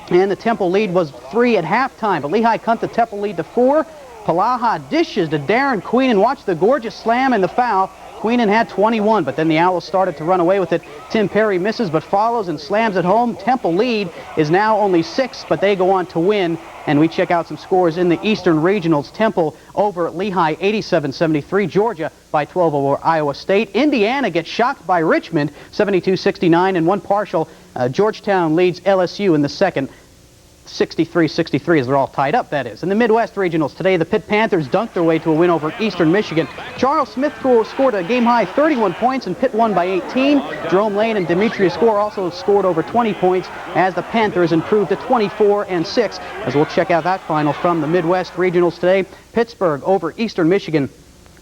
and the Temple lead was 3 at halftime. But Lehigh cut the Temple lead to 4. Palaha dishes to Darren Queenan. Watch the gorgeous slam and the foul. Queenan had 21, but then the Owls started to run away with it. Tim Perry misses but follows and slams it home. Temple lead is now only 6, but they go on to win. And we check out some scores in the Eastern Regionals. Temple over Lehigh 87-73. Georgia by 12 over Iowa State. Indiana gets shocked by Richmond 72-69, and one partial. Georgetown leads LSU in the second 63-63 as they're all tied up, that is. In the Midwest Regionals today, the Pitt Panthers dunked their way to a win over Eastern Michigan. Charles Smith scored a game-high 31 points, and Pitt won by 18. Jerome Lane and Demetrius Gore also scored over 20 points as the Panthers improved to 24-6. As we'll check out that final from the Midwest Regionals today. Pittsburgh over Eastern Michigan,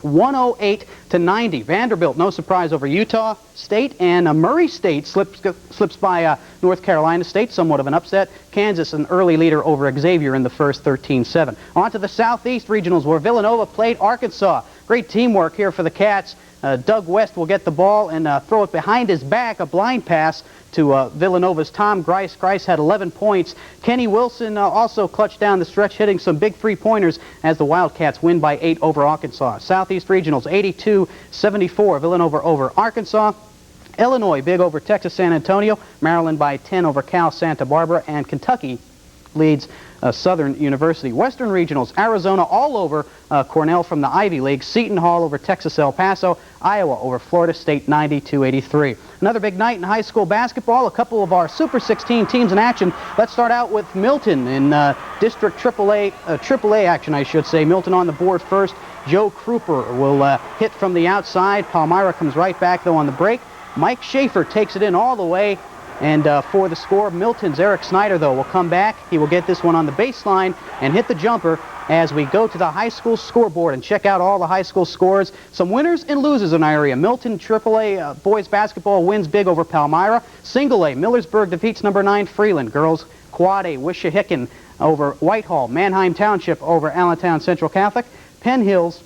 108-90. Vanderbilt, no surprise, over Utah State, and Murray State slips by North Carolina State, somewhat of an upset. Kansas, an early leader over Xavier in the first 13-7. On to the Southeast Regionals where Villanova played Arkansas. Great teamwork here for the Cats. Doug West will get the ball and throw it behind his back, a blind pass to Villanova's Tom Grice. Grice had 11 points. Kenny Wilson also clutched down the stretch, hitting some big three-pointers as the Wildcats win by 8 over Arkansas. Southeast Regionals, 82-74, Villanova over Arkansas. Illinois, big over Texas San Antonio. Maryland by 10 over Cal Santa Barbara. And Kentucky leads Southern University. Western Regionals, Arizona all over Cornell from the Ivy League. Seton Hall over Texas El Paso. Iowa over Florida State 92-83. Another big night in high school basketball. A couple of our Super 16 teams in action. Let's start out with Milton in District AAA action, I should say. Milton on the board first. Joe Kruper will hit from the outside. Palmyra comes right back, though, on the break. Mike Schaefer takes it in all the way. And for the score, Milton's Eric Snyder, though, will come back. He will get this one on the baseline and hit the jumper as we go to the high school scoreboard and check out all the high school scores. Some winners and losers in our area. Milton AAA boys basketball wins big over Palmyra. Single A, Millersburg defeats number 9 Freeland. Girls Quad A, Wissahickon over Whitehall. Manheim Township over Allentown Central Catholic. Penn Hills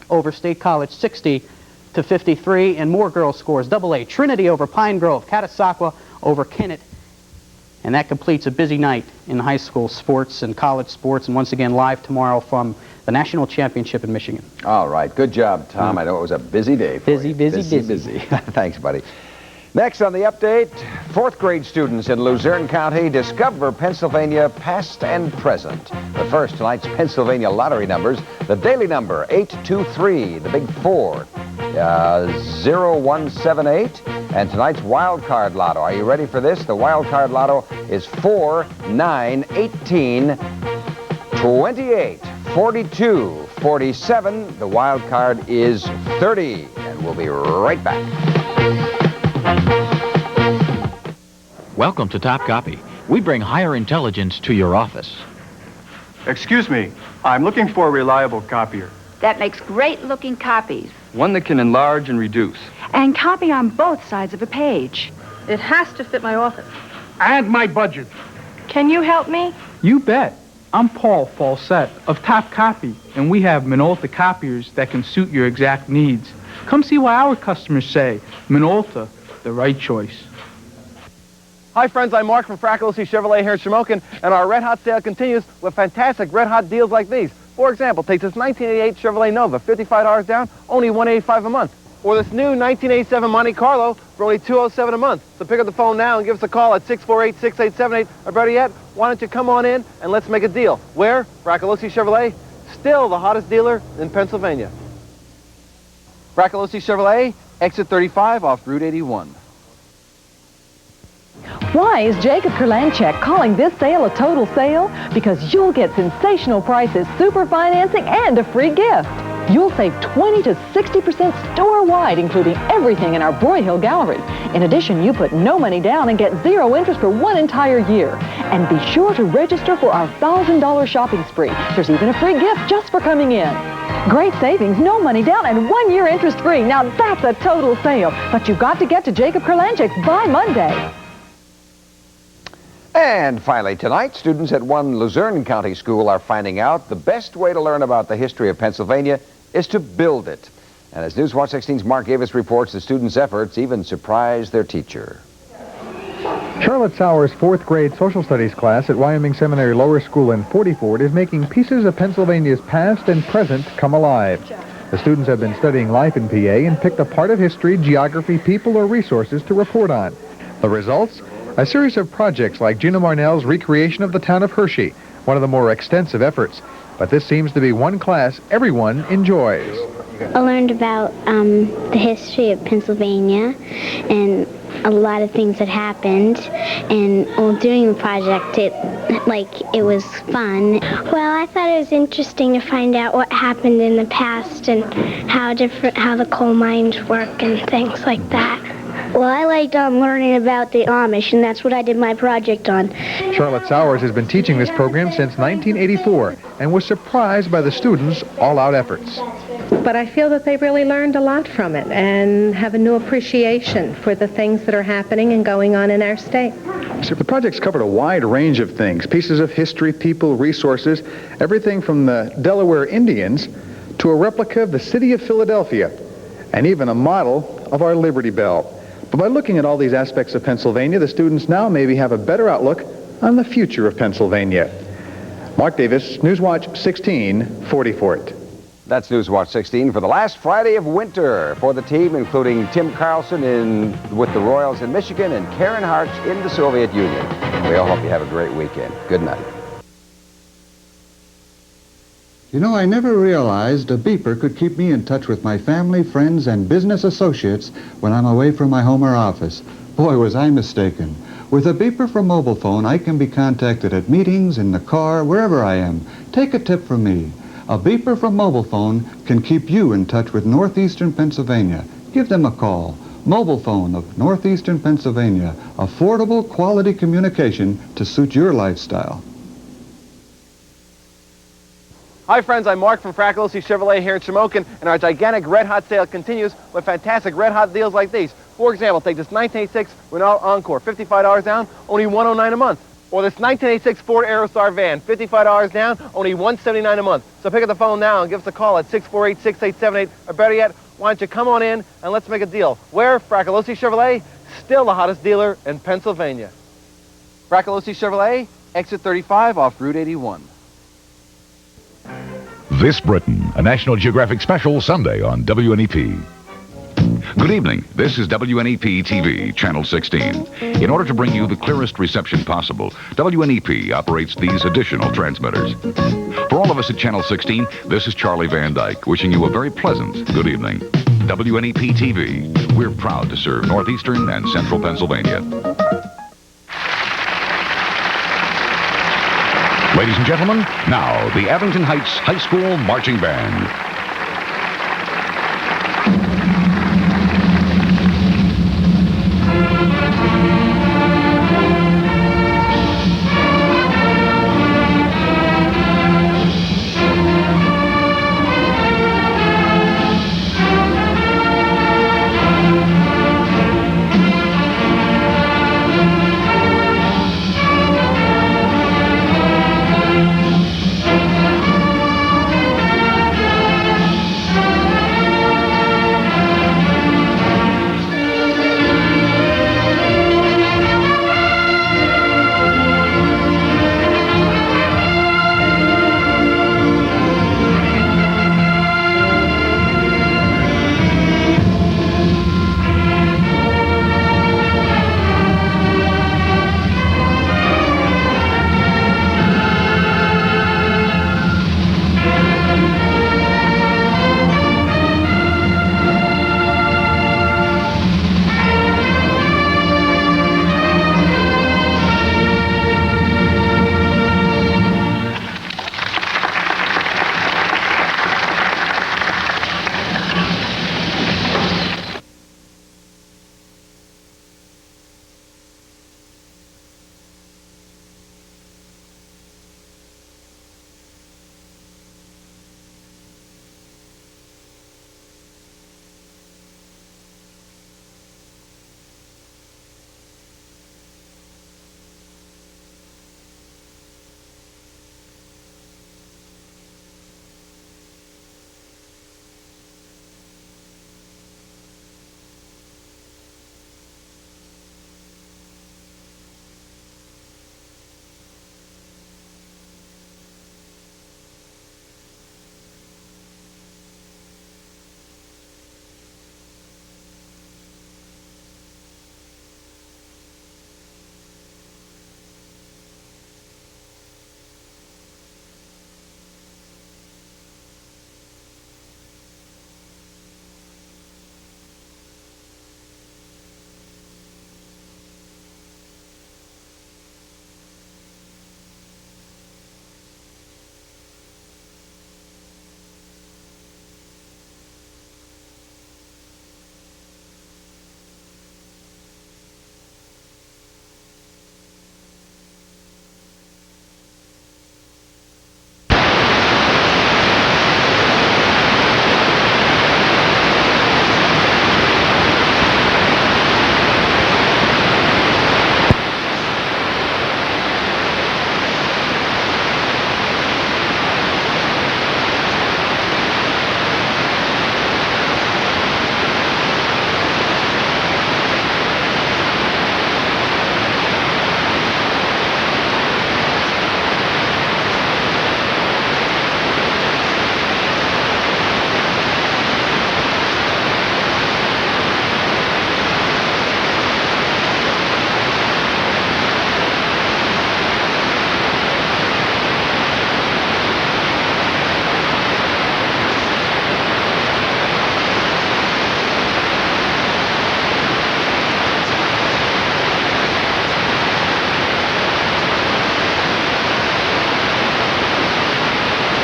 over State College 60-53. And more girls scores. Double A, Trinity over Pine Grove. Catasauqua over Kennett. And that completes a busy night in high school sports and college sports. And once again, live tomorrow from the National Championship in Michigan. All right. Good job, Tom. I know it was a busy day for you. Busy. Thanks, buddy. Next on the update, 4th grade students in Luzerne County discover Pennsylvania past and present. But first, tonight's Pennsylvania lottery numbers. The daily number, 823. The big 4, 0178. And tonight's wild card lotto. Are you ready for this? The wild card lotto is 4, 9, 18, 28, 42, 47. The wild card is 30. And we'll be right back. Welcome to Top Copy. We bring higher intelligence to your office. Excuse me, I'm looking for a reliable copier. That makes great-looking copies. One that can enlarge and reduce. And copy on both sides of a page. It has to fit my office. And my budget. Can you help me? You bet. I'm Paul Fawcett of Top Copy, and we have Minolta copiers that can suit your exact needs. Come see why our customers say Minolta, the right choice. Hi friends, I'm Mark from Fracolosi Chevrolet here in Shamokin, and our Red Hot sale continues with fantastic Red Hot deals like these. For example, take this 1988 Chevrolet Nova, $55 down, only $185 a month. Or this new 1987 Monte Carlo for only $207 a month. So pick up the phone now and give us a call at 648-6878, or better yet, why don't you come on in and let's make a deal. Where? Fracolosi Chevrolet, still the hottest dealer in Pennsylvania. Fracolosi Chevrolet, exit 35 off Route 81. Why is Jacob Kurlanchek calling this sale a total sale? Because you'll get sensational prices, super financing, and a free gift. You'll save 20 to 60% store-wide, including everything in our Broyhill Gallery. In addition, you put no money down and get 0 interest for 1 entire year. And be sure to register for our $1,000 shopping spree. There's even a free gift just for coming in. Great savings, no money down, and 1 year interest-free. Now that's a total sale. But you've got to get to Jacob Kurlanchek by Monday. And finally, tonight, students at one Luzerne County school are finding out the best way to learn about the history of Pennsylvania is to build it. And as Newswatch 16's Mark Davis reports, the students' efforts even surprised their teacher. Charlotte Sauer's 4th grade social studies class at Wyoming Seminary Lower School in Fortyford is making pieces of Pennsylvania's past and present come alive. The students have been studying life in PA and picked a part of history, geography, people, or resources to report on. The results? A series of projects like Gina Marnell's recreation of the town of Hershey, one of the more extensive efforts. But this seems to be one class everyone enjoys. I learned about the history of Pennsylvania and a lot of things that happened. And while doing the project, it was fun. Well, I thought it was interesting to find out what happened in the past and how the coal mines work and things like that. Well, I liked learning about the Amish, and that's what I did my project on. Charlotte Sauers has been teaching this program since 1984 and was surprised by the students' all-out efforts. But I feel that they really learned a lot from it and have a new appreciation for the things that are happening and going on in our state. So the project's covered a wide range of things, pieces of history, people, resources, everything from the Delaware Indians to a replica of the city of Philadelphia, and even a model of our Liberty Bell. But by looking at all these aspects of Pennsylvania, the students now maybe have a better outlook on the future of Pennsylvania. Mark Davis, Newswatch 16, Fortyford. That's Newswatch 16 for the last Friday of winter for the team, including Tim Carlson with the Royals in Michigan and Karen Harch in the Soviet Union. We all hope you have a great weekend. Good night. You know, I never realized a beeper could keep me in touch with my family, friends, and business associates when I'm away from my home or office. Boy, was I mistaken. With a beeper from mobile phone, I can be contacted at meetings, in the car, wherever I am. Take a tip from me. A beeper from mobile phone can keep you in touch with northeastern Pennsylvania. Give them a call. Mobile Phone of Northeastern Pennsylvania. Affordable, quality communication to suit your lifestyle. Hi friends, I'm Mark from Fractalossi Chevrolet here in Shamokin, and our gigantic red hot sale continues with fantastic red hot deals like these. For example, take this 1986 Renault Encore, $55 down, only $109 a month. Or this 1986 Ford Aerostar van, $55 down, only $179 a month. So pick up the phone now and give us a call at 648-6878, or better yet, why don't you come on in and let's make a deal. Where? Fractalossi Chevrolet, still the hottest dealer in Pennsylvania. Fractalossi Chevrolet, exit 35 off Route 81. This Britain, a National Geographic special Sunday on WNEP. Good evening. This is WNEP TV, Channel 16. In order to bring you the clearest reception possible, WNEP operates these additional transmitters. For all of us at Channel 16, this is Charlie Van Dyke, wishing you a very pleasant good evening. WNEP TV, we're proud to serve northeastern and central Pennsylvania. Ladies and gentlemen, now the Abington Heights High School Marching Band.